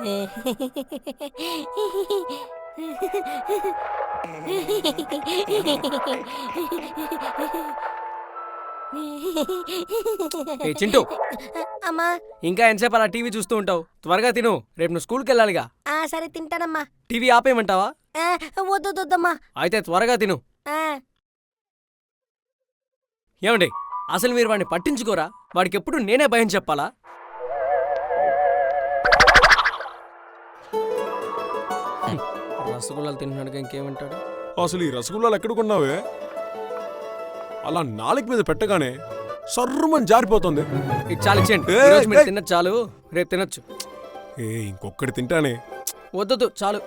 ఏ చింటూ, అమ్మా. ఇంకా ఎంతసేపు అలా టీవీ చూస్తూ ఉంటావు? త్వరగా తిను, రేపు నువ్వు స్కూల్కి వెళ్ళాలిగా. సరే తింటానమ్మా. టీవీ ఆపేయమంటావా? వద్దమ్మా. అయితే త్వరగా తిను. ఏమండి, అసలు మీరు వాడిని పట్టించుకోరా? వాడికి ఎప్పుడు నేనే భయం చెప్పాలా? రసగుల్లాలు తింటున్నాడుగా, ఇంకేమంటాడు? అసలు ఈ రసగుల్లాలు ఎక్కడ కొన్నావే? అలా నాలుగు మీద పెట్టగానే సర్రుమని జారిపోతుంది. ఇది చాలు ఇచ్చేయండి. ఈరోజు మీరు తిన్నది చాలు, రేపు తినొచ్చు. ఇంకొకటి తింటానే. వద్దు, చాలు.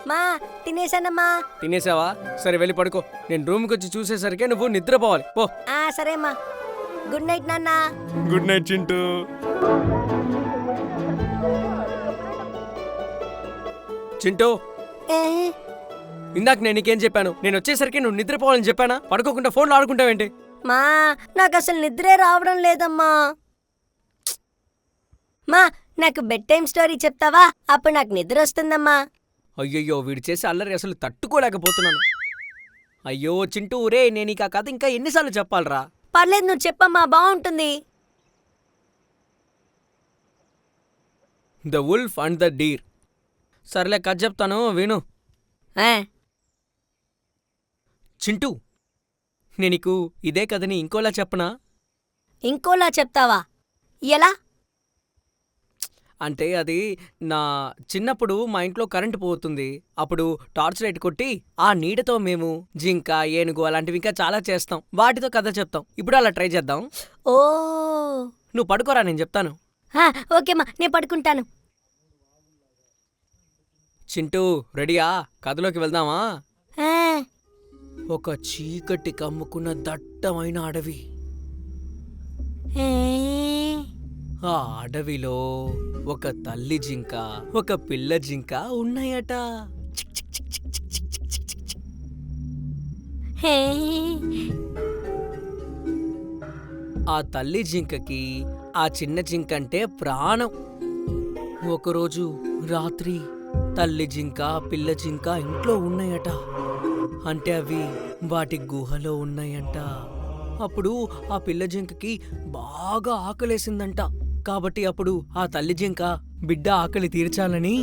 మా తినేసానమ్మా. తినేసావా? సరే వెళ్ళి పడుకో. నేను రూమ్కి వచ్చి చూసేసరికి నువ్వు నిద్రపోవాలి. పో. సరే అమ్మా. గుడ్ నైట్ నాన్న. Good night Chintu. చింటూ, ఇందాక నేను నీకేం చెప్పాను? నేను వచ్చేసరికి నువ్వు నిద్రపోవాలని చెప్పానా? పడుకోకుండా ఫోన్లో ఆడుకుంటావేంటి? మా నాకు అసలు నిద్రే రావడం లేదమ్మా. మా నాకు బెడ్ టైం స్టోరీ చెప్తావా? అప్పుడు నాకు నిద్ర వస్తుందమ్మా. అయ్యయ్యో, వీడు చేసే అల్లరి అసలు తట్టుకోలేకపోతున్నాను. అయ్యో చింటూ, రే నేను ఇక కథ ఇంకా ఎన్నిసార్లు చెప్పాలరా? పర్లేదు, నువ్వు చెప్పమ్మా, బాగుంటుంది. The wolf and the deer. సర్లే, కథ చెప్తాను విను. చింటూ, నేను నీకు ఇదే కథని ఇంకోలా చెప్పనా? ఇంకోలా చెప్తావా? ఎలా? అంటే అది నా చిన్నప్పుడు మా ఇంట్లో కరెంటు పోతుంది. అప్పుడు టార్చ్ లైట్ కొట్టి ఆ నీడతో మేము జింక, ఏనుగు అలాంటివి ఇంకా చాలా చేస్తాం. వాటితో కథ చెప్తాం. ఇప్పుడు అలా ట్రై చేద్దాం. ఓ, నువ్వు పడుకోరా, నేను చెప్తాను. ఓకేమ్మా, నేను పడుకుంటాను. చింటూ, రెడీయా? కథలోకి వెళ్దామా? ఒక చీకటి కమ్ముకున్న దట్టమైన అడవి. ఆ అడవిలో ఒక తల్లి జింక, ఒక పిల్ల జింక ఉన్నాయట. ఆ తల్లి జింకకి ఆ చిన్న జింక అంటే ప్రాణం. ఒకరోజు రాత్రి తల్లి జింక, పిల్ల జింక ఇంట్లో ఉన్నాయట. అంటే అవి వాటి గుహలో ఉన్నాయంట. అప్పుడు ఆ పిల్ల జింకకి బాగా ఆకలేసిందంట. కాబట్టి అప్పుడు ఆ తల్లి జింక బిడ్డ ఆకలి తీర్చాలని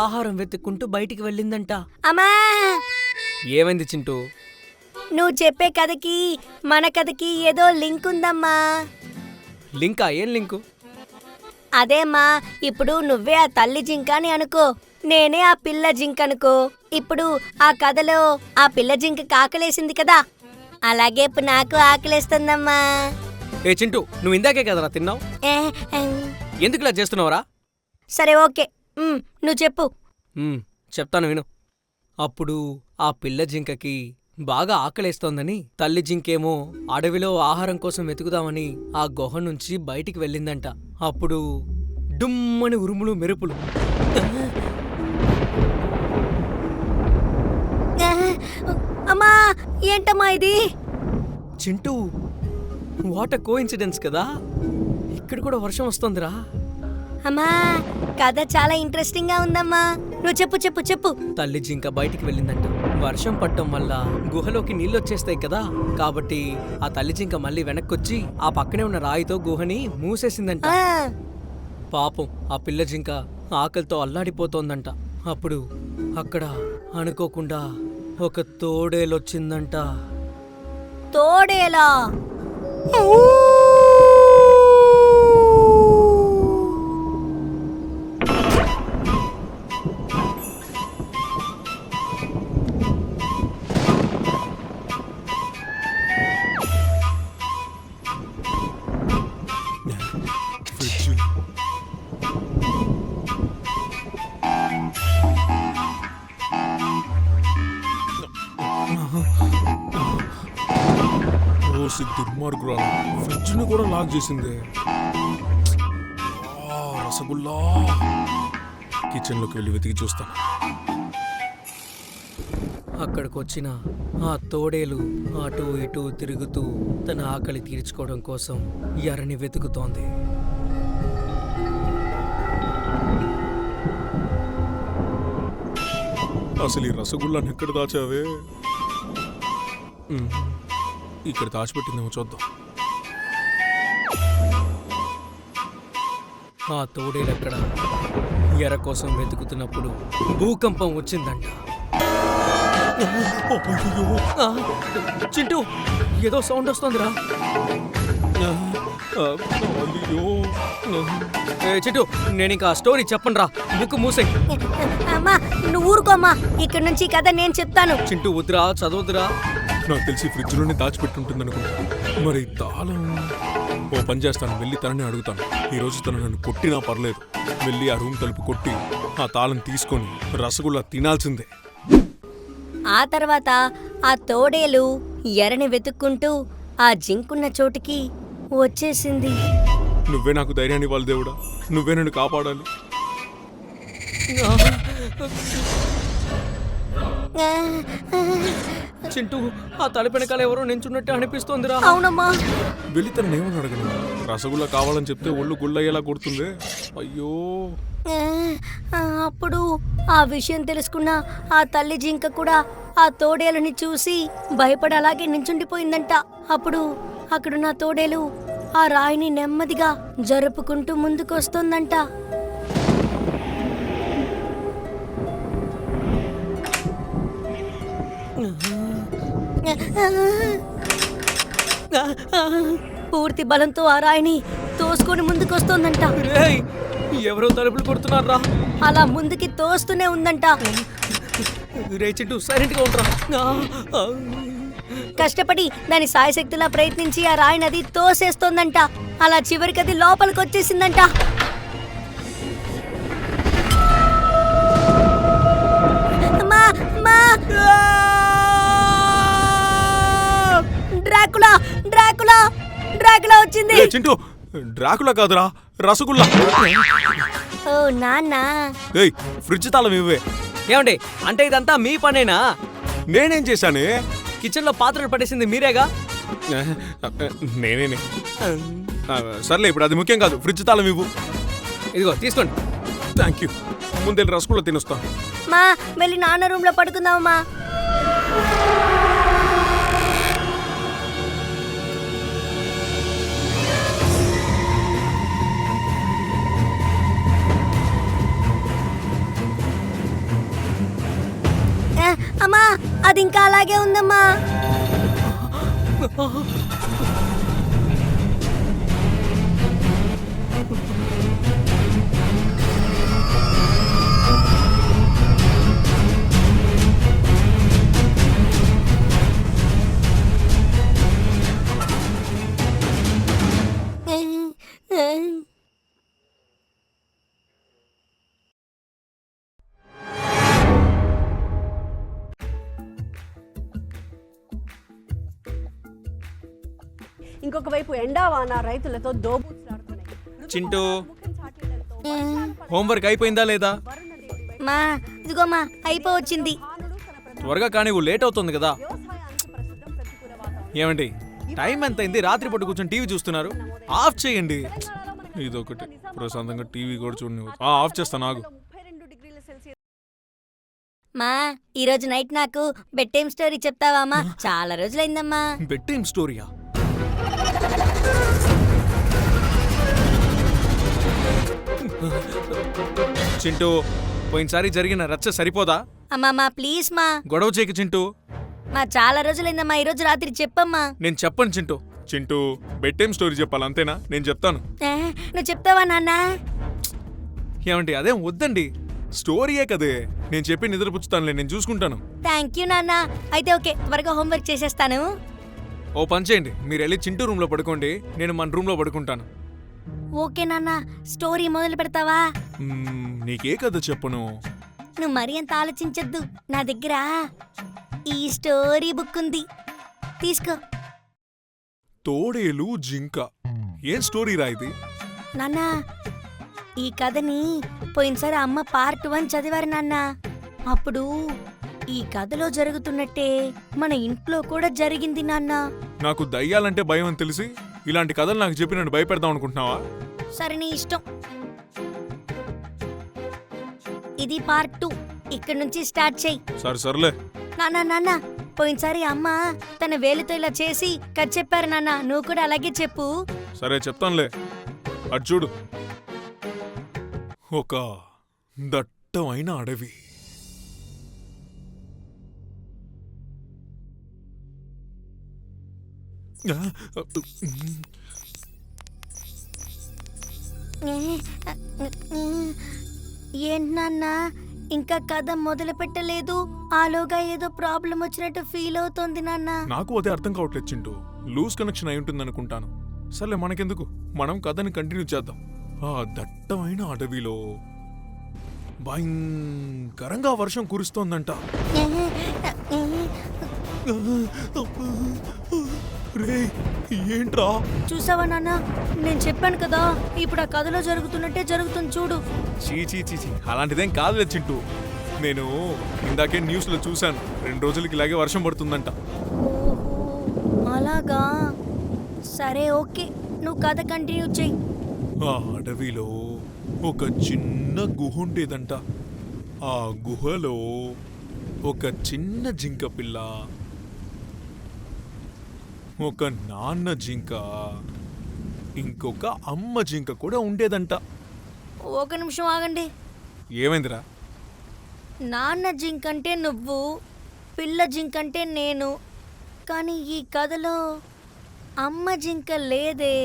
ఆహారం వెతుక్కుంటూ బయటికి వెళ్ళిందంట. అమ్మా, ఏమైంది చింటూ? నువ్వు చెప్పే కథకి మన కథకి ఏదో లింక్ ఉందమ్మా. లింకా? ఏం లింకు? అదేమ్మా, ఇప్పుడు నువ్వే ఆ తల్లి జింక అని అనుకో, నేనే ఆ పిల్ల జింక అనుకో. ఇప్పుడు ఆ కథలో ఆ పిల్ల జింకకి ఆకలేసింది కదా, అలాగే ఇప్పుడు నాకు ఆకలేస్తుందమ్మా. ఏ చింటూ, నువ్వు ఇందాకే కదరా తిన్నావు? ఎందుకు ఇలా చేస్తున్నావురా? సరే ఓకే, నువ్వు చెప్పు. చెప్తాను విను. అప్పుడు ఆ పిల్ల జింకకి బాగా ఆకలేస్తోందని తల్లి జింకేమో అడవిలో ఆహారం కోసం వెతుకుదామని ఆ గుహ నుంచి బయటికి వెళ్ళిందంట. అప్పుడు డుమ్మని ఉరుములు, మెరుపులు. అమ్మా, ఏంటమ్మా ఇది? చింటూ, వాట్ ఎ కోఇన్సిడెన్స్ కదా! ఇక్కడ కూడా వర్షం వస్తోందిరా. అమ్మా, కథ చాలా ఇంట్రెస్టింగ్ గా ఉందమ్మా. నువ్వు చెప్పు చెప్పు చెప్పు. తల్లి జింక బయటికి వెళ్ళిందంట. వర్షం పట్టడం వల్ల గుహలోకి నీళ్ళొచ్చేస్తాయి కదా, కాబట్టి ఆ తల్లి జింక మళ్ళీ వెనక్కొచ్చి ఆ పక్కనే ఉన్న రాయితో గుహని మూసేసిందంట. పాపం ఆ పిల్ల జింక ఆకలితో అల్లాడిపోతోందంట. అప్పుడు అక్కడ అనుకోకుండా ఒక తోడేలొచ్చిందంట. తోడేలా? దుర్మార్గురా, ఫ్రిడ్జ్ ని కూడా లాక్ చేసింది. రసగుల్లా. కిచెన్ లోకి వెళ్ళి వెతికి చూస్తాను. అక్కడికొచ్చిన ఆ తోడేలు అటూ ఇటూ తిరుగుతూ తన ఆకలి తీర్చుకోవడం కోసం ఎర్రని వెతుకుతోంది. అసలు ఈ రసగుల్లాని ఎక్కడ దాచావే? ఇక్కడ దాచిపెట్టిందేమో చూద్దాం. ఆ తోడేలెక్కడ ఎర కోసం వెతుకుతున్నప్పుడు భూకంపం వచ్చిందంట. ఆ, చింటూ ఏదో సౌండ్ వస్తుందిరా. అయ్యో. చింటూ నేను ఇంకా స్టోరీ చెప్పనురా, బుక్ మూసే. అమ్మా నువ్వు ఊరుకోమ్మా, ఇక్కడ నుంచి ఈ కథ నేను చెప్తాను. చింటూ వద్దురా, చదవద్దురా. నాకు తెలిసి ఫ్రిడ్జ్లోనే దాచిపెట్టుంటుంది అనుకుంటా. మరి తాళం ఓ పని చేస్తాను, వెళ్ళి తనని అడుగుతాను. ఈరోజు తను నన్ను కొట్టినా పర్లేదు, వెళ్ళి ఆ రూమ్ తలుపు కొట్టి ఆ తాళం తీసుకొని రసగుల్లా తినాల్సిందే. ఆ తర్వాత ఆ తోడేలు ఎరని వెతుక్కుంటూ ఆ జింకున్న చోటుకి వచ్చేసింది. నువ్వే నాకు ధైర్యాన్ని ఇవ్వాలి దేవుడా, నువ్వే నన్ను కాపాడాలి. చింటూ ఆ తలుపు వెనకాల ఎవరో నించున్నట్టు అనిపిస్తోందిరా. అవునమ్మా. వెళ్ళి తనని ఏమని అడగను? రసగుల్లా కావాలని చెప్తే ఒళ్ళు గుళ్ళయ్యేలా కొడుతుంది. అయ్యో. అప్పుడు ఆ విషయం తెలుసుకున్న ఆ తల్లి జింక కూడా ఆ తోడేలుని చూసి భయపడి అలాగే నించుండిపోయిందంట. అప్పుడు అక్కడున్న తోడేలు ఆ రాయిని నెమ్మదిగా జరుపుకుంటూ ముందుకొస్తుందంట. పూర్తి బలంతో ఆ రాయిని తోసుకొని ముందుకొస్తోందంట. రేయ్, ఎవరో తలుపులు కొడుతున్నారా. అలా ముందుకి తోస్తూనే ఉందంట. రే చింటూ సైలెంట్ గా ఉంటారా. కష్టపడి దాని సాయశక్తులా ప్రయత్నించి ఆ రాయి నది తోసేస్తోందంట. అలా చివరికి అది లోపలికి వచ్చేసిందంట. అమ్మా, అమ్మా! డ్రాకులా డ్రాకులా డ్రాకులా వచ్చింది. ఏ చింటూ, డ్రాకులా కాదురా, రసగుల్లా. ఓ నాన్న. ఏయ్, ఫ్రిడ్జ్ తాళం ఇవ్వే. ఏమండి, అంటే ఇదంతా మీ పనేనా? నేనేం చేశానే? కిచెన్ లో పాత్రలు పడేసింది మీరేగా. నేనేనే. సర్లే, ఇప్పుడు అది ముఖ్యం కాదు. ఫ్రిడ్జ్ తాళం ఇవ్వు. ఇదిగో తీసుకోండి. Thank you. ముందెళ్ళి రసగుల్లా తినొస్తా. మా వెళ్ళి నాన్న రూమ్ లో పడుకుందామమ్మా. అమ్మా, అది ఇంకా అలాగే ఉందమ్మా. ఇంకొక వైపు ఎండావాన రైతులతో దోబూచులాడుతున్నాయి. చింటూ, హోంవర్క్ అయిపోయిందా లేదా? మా ఇదిగోమ్మా అయిపోవచ్చింది. త్వరగా కానీ లేట్ అవుతుంది కదా. ఏమండి, టైం ఎంత అయింది? రాత్రి పూట కూర్చొని టీవీ చూస్తున్నారు. ఆఫ్ చేయండి. ఇదొకటి ప్రశాంతంగా టీవీ కూడా చూడని. ఆఫ్ చేస్తాను, ఆగు. మా ఈరోజు నైట్ నాకు బెడ్ టైం స్టోరీ చెప్తావా అమ్మా? చాలా రోజులైందమ్మా. బెడ్ టైం స్టోరీయా? చింటూ, పోయినసారి జరిగిన రచ్చ సరిపోదా? అమ్మా మా ప్లీజ్ మా. గొడవ చేయకు చింటూ. మా చాలా రోజులైందమ్మా, ఈరోజు రాత్రి చెప్పమ్మా. నేను చెప్పను Chintu. Chintu, bed time story చెప్పాలి అంతేనా? నేను చెప్తాను. నువ్వు చెప్తావా నాన్న? ఏమండి, అదేం వద్దండి. స్టోరీయే కదే, నేను చెప్పి నిద్రపుచ్చుతానులే, నేను చూసుకుంటాను. థ్యాంక్ యూ నాన్న. అయితే ఓకే, త్వరగా హోంవర్క్ చేసేస్తాను. ఓ పని చేయండి, మీరు వెళ్ళి చింటూ రూమ్ లో పడుకోండి, నేను మన రూమ్ లో పడుకుంటాను. ఓకే నాన్న, స్టోరీ మొదలు పెడతావా? నీకే కదా చెప్పను. నువ్వు మరీ అంత ఆలోచించొద్దు. నా దగ్గర ఈ స్టోరీ బుక్ ఉంది, తీసుకో. తోడేలు జింక, ఏం స్టోరీ రా ఇది? నాన్న, ఈ కథని పోయినసారి అమ్మ పార్ట్ 1 చదివారు నాన్న. అప్పుడు ఈ కథలో జరుగుతున్నట్టే మన ఇంట్లో కూడా జరిగింది నాన్న. నాకు దయ్యాలంటే భయం అని తెలిసి ఇలాంటి కథలు నాకు చెప్పి నన్ను భయపెడదాం అనుకుంటున్నావా? సరే నీ ఇష్టం. ఇది పార్ట్ 2. ఇక్కడ నుంచి స్టార్ట్ చెయ్యి. సర్లే. నాన్న పోయినసారి అమ్మ తన వేలితో ఇలా చేసి కథ చెప్పారు నాన్న, నువ్వు కూడా అలాగే చెప్పు. సరే చెప్తానులే. అటు చూడు, ఒక దట్టమైన అడవి. ఏంటి నాన్న ఇంకా కథ మొదలు పెట్టలేదు, ఆలోగా ఏదో ప్రాబ్లం వచ్చినట్టు ఫీల్ అవుతోంది నాన్న. నాకు అదే అర్థం కావట్లేదు చింటూ. లూజ్ కనెక్షన్ అయి ఉంటుంది అనుకుంటాను. సర్లే మనకెందుకు, మనం కథని కంటిన్యూ చేద్దాం. ఆ దట్టమైన అడవిలో భయంకరంగా వర్షం కురుస్తోందంట. రే ఏంట్రా? చూసావా నాన్న, నేను చెప్పాను కదా, ఇప్పుడు ఆ కథలో జరుగుతున్నట్టే జరుగుతుంది చూడు. చీ అలాంటిదేం కాదులే చింటూ. నేను ఇందాకే న్యూస్లో చూశాను, 2 రోజులకి ఇలాగే వర్షం పడుతుందంట. ఓహో అలాగా, సరే ఓకే, నువ్వు కథ కంటిన్యూ చెయ్యి. ఆ అడవిలో ఒక చిన్న గుహ ఉండేదంట. ఆ గుహలో ఒక చిన్న జింక పిల్ల, ఒక నాన్న జింక, ఇంకొక అమ్మ జింక కూడా ఉండేదంట. ఒక నిమిషం ఆగండి. ఏమైందిరా? నాన్న జింకంటే నువ్వు, పిల్ల జింకంటే నేను, కానీ ఈ కథలో అమ్మ జింక లేదే.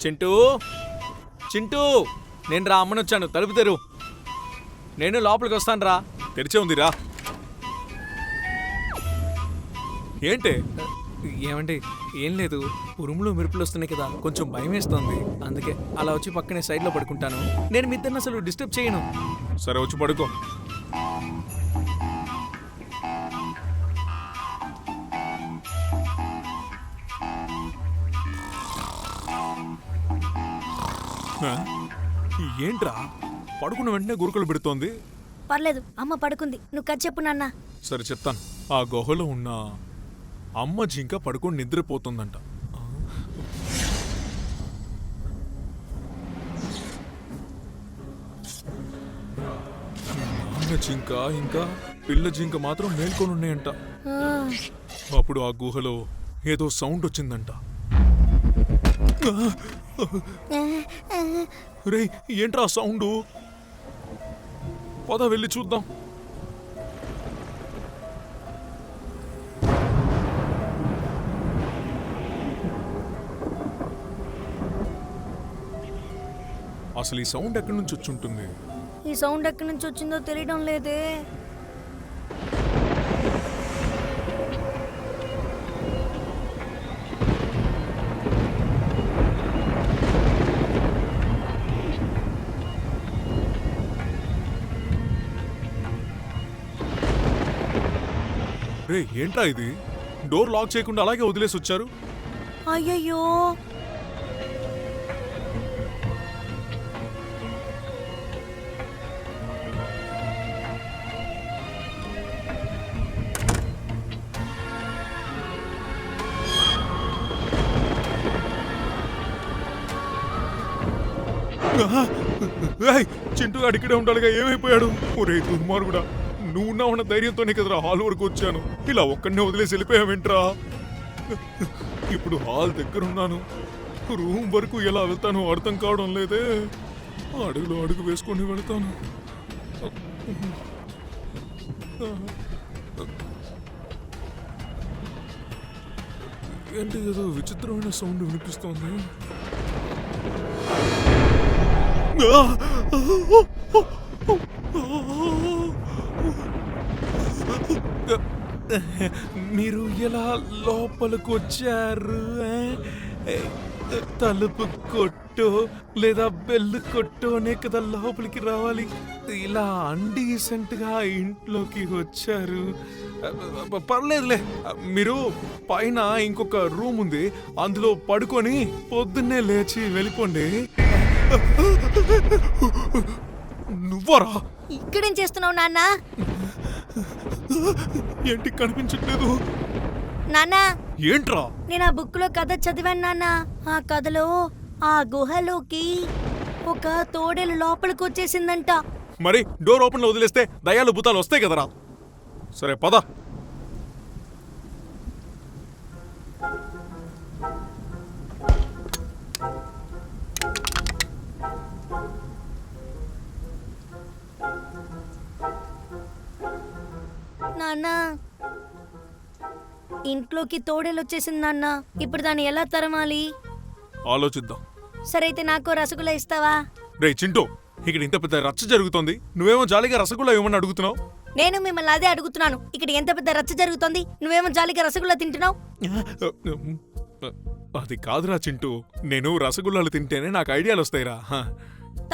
చింటూ చింటూ, నేను రా అమ్మని వచ్చాను, తలుపు తెరు. నేను లోపలికి వస్తాను రా. తెరిచే ఉందిరా. ఏంటే? ఏమండి, ఏం లేదు, ఉరుములు మెరుపులు వస్తున్నాయి కదా, కొంచెం భయం వేస్తుంది, అందుకే అలా వచ్చి పక్కనే సైడ్లో పడుకుంటాను. నేను మీ ఇద్దరిని అసలు డిస్టర్బ్ చేయను. సరే వచ్చి పడుకో. ఆ? ఏంట్రా పడుకున్న వెంటనే గురుకలు పెడుతోంది? పర్లేదు, అమ్మ పడుకుంది, నువ్వు కథ చెప్పు నాన్న. సరే చెప్తాను. ఆ గుహలో ఉన్న అమ్మ జింక పడుకొని నిద్రపోతుందంట. నాన్న జింక ఇంకా పిల్ల జింక మాత్రం మేల్కొని ఉన్నాయంట. అప్పుడు ఆ గుహలో ఏదో సౌండ్ వచ్చిందంట. రే ఏంట్రా సౌండ్? పద వెళ్ళి చూద్దాం. అసలు ఈ సౌండ్ ఎక్కడి నుంచి వచ్చి ఉంటుంది? ఈ సౌండ్ ఎక్కడి నుంచి వచ్చిందో తెలియడం లేదే. రే ఏంట్రా ఇది? డోర్ లాక్ చేయకుండా అలాగే వదిలేసి వచ్చారు. అయ్యయ్యో, చింటూ గాడు ఇక్కడే ఉండాలిగా, ఏమైపోయాడు? ఒరే దుర్మార్గుడా, నువ్వు ఉన్నావన్న ధైర్యంతోనే కదరా హాల్ వరకు వచ్చాను. ఇలా ఒక్కడనే వదిలేసి వెళ్ళిపోయావేంట్రా? ఇప్పుడు హాల్ దగ్గర ఉన్నాను, రూమ్ వరకు ఎలా వెళ్తానో అర్థం కావడం లేదే. అడుగులో అడుగు వేసుకొని వెళ్తాను. ఏంటి ఏదో విచిత్రమైన సౌండ్ వినిపిస్తోంది. మీరు ఎలా లోపలికి వచ్చారు? తలుపు కొట్టో లేదా బెల్లు కొట్టోనే కదా లోపలికి రావాలి. ఇలా అన్డీసెంట్ గా ఇంట్లోకి వచ్చారు. పర్లేదులే, మీరు పైన ఇంకొక రూమ్ ఉంది, అందులో పడుకొని పొద్దున్నే లేచి వెళ్ళిపోండి. నువ్వరా? ఇక్కడేం చేస్తున్నావు నాన్న? ఏంటి కనిపించట్లేదు? నాన్నా, ఏంట్రా? నేను ఆ బుక్ లో కథ చదివాను నాన్న. ఆ కథలో ఆ గుహలోకి ఒక తోడేలు లోపలికి వచ్చేసిందంట. మరి డోర్ ఓపెన్ లో వదిలేస్తే దయ్యాలు భూతాలు వస్తాయి కదరా. సరే పద. నాన్న ఇంట్లోకి తోడేలు వచ్చేసింది నాన్న. ఇప్పుడు దాన్ని ఎలా తరమాలి? ఆలోచిద్దాం. సరే అయితే నాకు రసగుల్లా ఇస్తావా? రే చింటూ, ఇక్కడ ఇంత పెద్ద రచ్చ జరుగుతోంది, నువ్వేమో జాలీగా రసగుల్లా ఇవ్వమని అడుగుతున్నావు. నేను మిమ్మల్ని అదే అడుగుతున్నాను. ఇక్కడ ఎంత పెద్ద రచ్చ జరుగుతోంది, నువ్వేమో జాలిగా రసగుల్లా తింటున్నావు. అది కాదురా చింటూ, నేను రసగుల్లాలు తింటేనే నాకు ఐడియాలు వస్తాయిరా.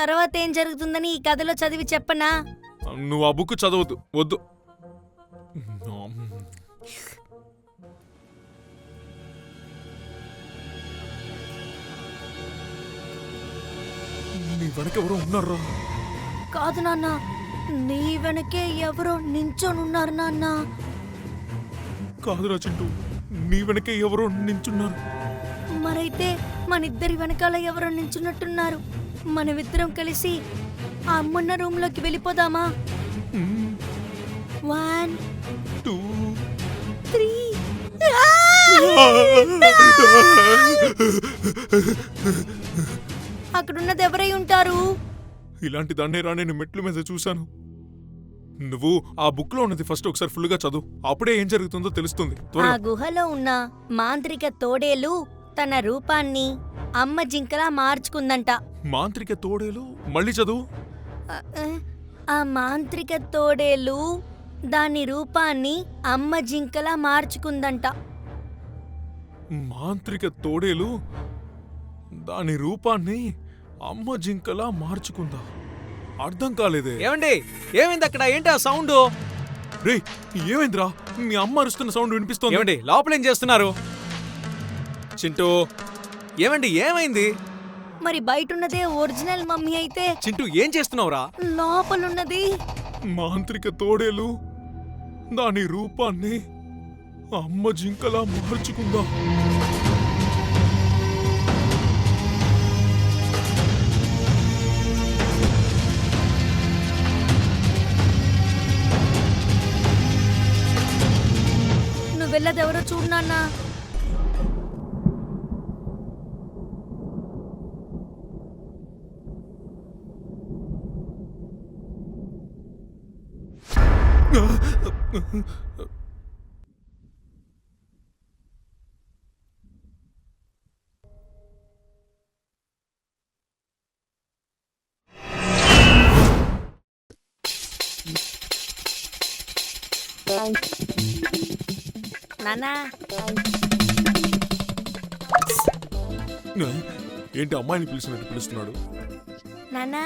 తర్వాత ఏం జరుగుతుందని ఈ కథలో చదివి చెప్పనా? నువ్వు ఆ బుక్ చదవద్దు, వద్దు. నీ వెనకెవరో ఉన్నారా? కాదు నాన్న, నీ వెనకే ఎవరో నించోనున్నారు నాన్న. కాదురా చింటూ, నీ వెనకే ఎవరో నించున్నారు. మరైతే మనిద్దరి వెనకాల ఎవరో నించున్నట్టున్నారు. మనమిద్దరం కలిసి ఆ అమ్మన్న రూమ్ లోకి వెళ్ళిపోదామా? 1 2 3 అక్కడున్నది ఎవరై ఉంటారు? ఇలాంటి దాన్నేరా నేను మెట్ల మీద చూశాను. నువ్వు ఆ బుక్ లో ఉన్నది ఫస్ట్ ఒకసారి ఫుల్ గా చదువు, అప్పుడే ఏం జరుగుతుందో తెలుస్తుంది. ఆ త్వరగా. గుహలో ఉన్న మాంత్రిక తోడేలు తన రూపాన్ని అమ్మ జింకలా మార్చుకుందంట. మాంత్రిక తోడేలు, మళ్ళీ చదువు. ఆ మాంత్రిక తోడేలు దాని రూపాన్ని అమ్మ జింకలా మార్చుకుందంట. మాంత్రిక తోడేలు దాని రూపాన్ని అమ్మ జింకలా మార్చుకుందా? అర్థం కాలేదే. ఏమండి, ఏమైంది అక్కడ? ఏంటి ఆ సౌండ్? రే ఏమైందిరా? మీ అమ్మ అరుస్తున్న సౌండ్ వినిపిస్తోంది. ఏమండి, లోపల ఏం చేస్తున్నారు? చింటూ, ఏమండి ఏమైంది? మరి బయటున్నదే ఒరిజినల్ మమ్మీ అయితే చింటూ ఏం చేస్తున్నావురా? లోపలున్నది మాంత్రిక తోడేలు దాని రూపాన్ని అమ్మ జింకలా మార్చుకుందా? నువ్వు వెళ్ళదెవరో చూడు నాన్న. నానా ఏంటి అమ్మాయిని పిలిచినట్టు పిలుస్తున్నాడు? నానా,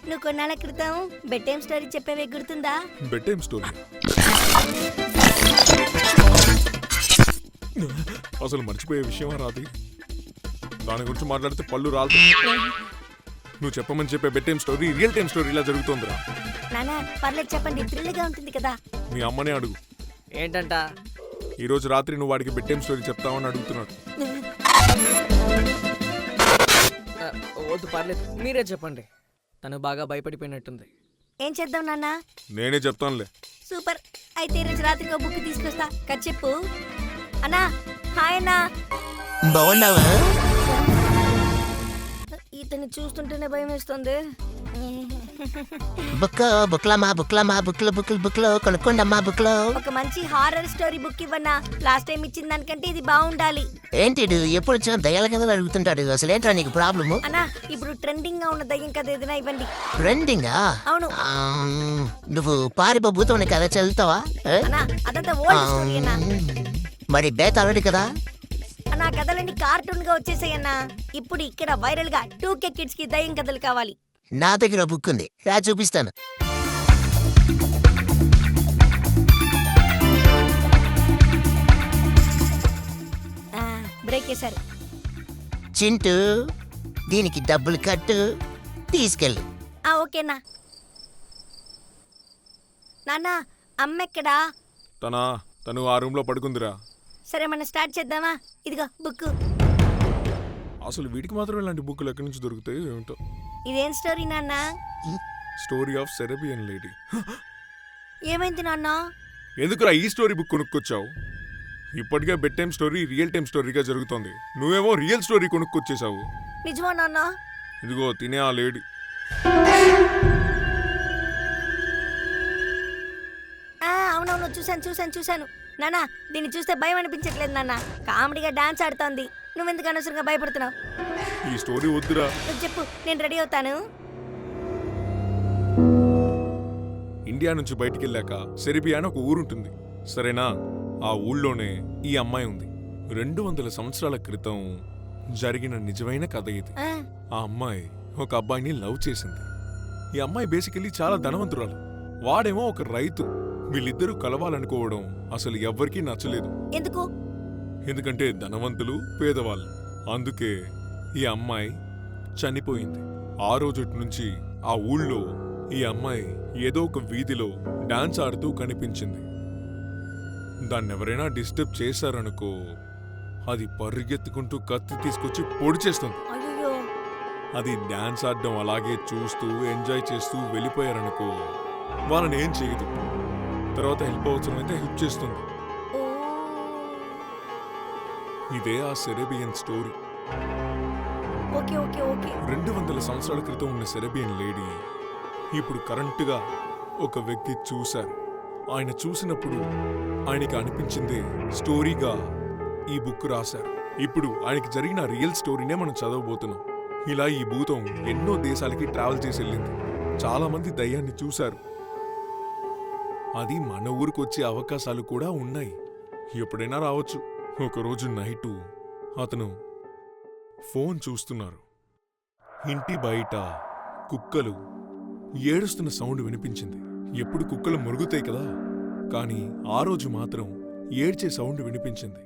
నువ్వు కొన్నాళ్ళ క్రితం బెడ్ టైం స్టోరీ చెప్పేవే గుర్తుందా? Bed time story? అసలు మర్చిపోయే విషయమా రాది? దాని గురించి మాట్లాడితే పళ్ళు రాదు. నువ్వు చెప్పమని చెప్పే bed time story real time story ఇలా జరుగుతుందిరా. నానా పర్లేదు చెప్పండి, థ్రిల్గా ఉంటుంది కదా. మీ అమ్మనే అడుగు. ఏంటంట? ఈ రోజు రాత్రి నువ్వు వాడికి బెడ్ టైం స్టోరీ చెప్తావని అడుగుతున్నాడు. వద్దు, పర్లేదు, మీరే చెప్పండి. తను బాగా భయపడిపోయినట్టుంది. ఏం చేద్దాం నాన్న? నేనే చెప్తానులే. సూపర్, అయితే ఈరోజు రాత్రికి ఒక బుక్ తీసుకొస్తా. కథ చెప్పు. అన్నా, హాయ్ అన్నా. బాగున్నావా? ఇతన్ని చూస్తుంటేనే భయం వేస్తుంది. బుక్లో కొనుక్కోండమ్మా. బుక్లో ఒక మంచి హారర్ స్టోరీ బుక్ ఇవ్వన్నా. లాస్ట్ టైం ఇచ్చిన దానికంటే ఇది బాగుండాలి. ఏంటి ఎప్పుడు వచ్చినా దయ్యాల కథలు అడుగుతుంటాడు. అసలు ఏంట్రా నీకు ప్రాబ్లము? అన్నా, ఇప్పుడు ట్రెండింగ్ గా ఉన్న దయ్యం కథ ఏదైనా ఇవ్వండి. ట్రెండింగా? అవును. నువ్వు పారిపోబోతున్న కథ చదువుతావా? అన్నా, అదంతా ఓల్డ్ స్టోరీ అన్నా. మరి బేతాళుడి కదా? అన్నా, కథలన్నీ కార్టూన్ గా వచ్చేసాయన్నా. ఇప్పుడు ఇక్కడ వైరల్ గా 2K కిడ్స్ కి దయ్యం కథలు కావాలి. నా దగ్గర బుక్ ఉంది, రా చూపిస్తాను. బ్రేక్ చేశారు. చింటూ, దీనికి డబ్బులు కట్టు, తీసుకెళ్ళు. ఓకేనా. నాన్న, అమ్మ ఎక్కడా? తను ఆ రూమ్ లో పడుకుందిరా. సరే, మనం స్టార్ట్ చేద్దామా? ఇదిగో బుక్. అసలు వీడికి మాత్రం ఇలాంటి బుక్లు ఎక్కడి నుంచి దొరుకుతాయి ఏమిటో. ఇదేం స్టోరీ నాన్న? Story of Serbian lady. ఏమైంది నాన్న? ఎందుకురా ఈ స్టోరీ బుక్ కొనుక్కొచ్చావు? ఇప్పటికే bed time story real time స్టోరీగా జరుగుతోంది. నువ్వేమో రియల్ స్టోరీ కొనుక్కొచ్చేసావు. నిజమా నాన్న? ఇదిగో తినే ఆ లేడీ. అవునవును, చూశాను. నాన్న, దీన్ని చూస్తే భయం అనిపించట్లేదు నాన్న. కామెడీగా డాన్స్ ఆడుతోంది. నువ్వెందుకు అనవసరంగా భయపడుతున్నావు? ఈ స్టోరీ వద్దురా. నువ్వు చెప్పు, నేను రెడీ అవుతాను. ఇండియా నుంచి బయటికి వెళ్ళాక సెర్బియా అని ఒక ఊరుంటుంది, సరేనా? ఆ ఊళ్ళోనే ఈ అమ్మాయి ఉంది. 200 సంవత్సరాల క్రితం జరిగిన నిజమైన కథ ఇది. ఆ అమ్మాయి ఒక అబ్బాయిని లవ్ చేసింది. ఈ అమ్మాయి బేసికలీ చాలా ధనవంతురాలు, వాడేమో ఒక రైతు. వీళ్ళిద్దరూ కలవాలనుకోవడం అసలు ఎవ్వరికీ నచ్చలేదు. ఎందుకంటే ధనవంతులు పేదవాళ్ళు. అందుకే ఈ అమ్మాయి చనిపోయింది. ఆ రోజటి నుంచి ఆ ఊళ్ళో ఈ అమ్మాయి ఏదో ఒక వీధిలో డాన్స్ ఆడుతూ కనిపించింది. దాన్నెవరైనా డిస్టర్బ్ చేశారనుకో, అది పరిగెత్తుకుంటూ కత్తి తీసుకొచ్చి పొడి చేస్తుంది. అది డాన్స్ ఆడడం అలాగే చూస్తూ ఎంజాయ్ చేస్తూ వెళ్ళిపోయారనుకో, వాళ్ళని ఏం చేయదు. తర్వాత హెల్ప్ అవసరమైతే హెల్ప్ చేస్తుంది. ఇదే ఆ సెరబియన్ స్టోరీ. 200 సంవత్సరాల క్రితం ఉన్న సెరబియన్ లేడీ ఇప్పుడు కరెంటుగా ఒక వ్యక్తి చూశారు. ఆయన చూసినప్పుడు ఆయనకి అనిపించిందే స్టోరీగా ఈ బుక్ రాశారు. ఇప్పుడు ఆయనకి జరిగిన రియల్ స్టోరీనే మనం చదవబోతున్నాం. ఇలా ఈ భూతం ఎన్నో దేశాలకి ట్రావెల్ చేసి వెళ్ళింది. చాలా మంది దయ్యాన్ని చూశారు. అది మన ఊరికి వచ్చే అవకాశాలు కూడా ఉన్నాయి. ఎప్పుడైనా రావచ్చు. ఒకరోజు నైటు అతను ఫోన్ చూస్తున్నారు. ఇంటి బయట కుక్కలు ఏడుస్తున్న సౌండ్ వినిపించింది. ఎప్పుడు కుక్కలు మురుగుతాయి కదా, కానీ ఆ రోజు మాత్రం ఏడ్చే సౌండ్ వినిపించింది.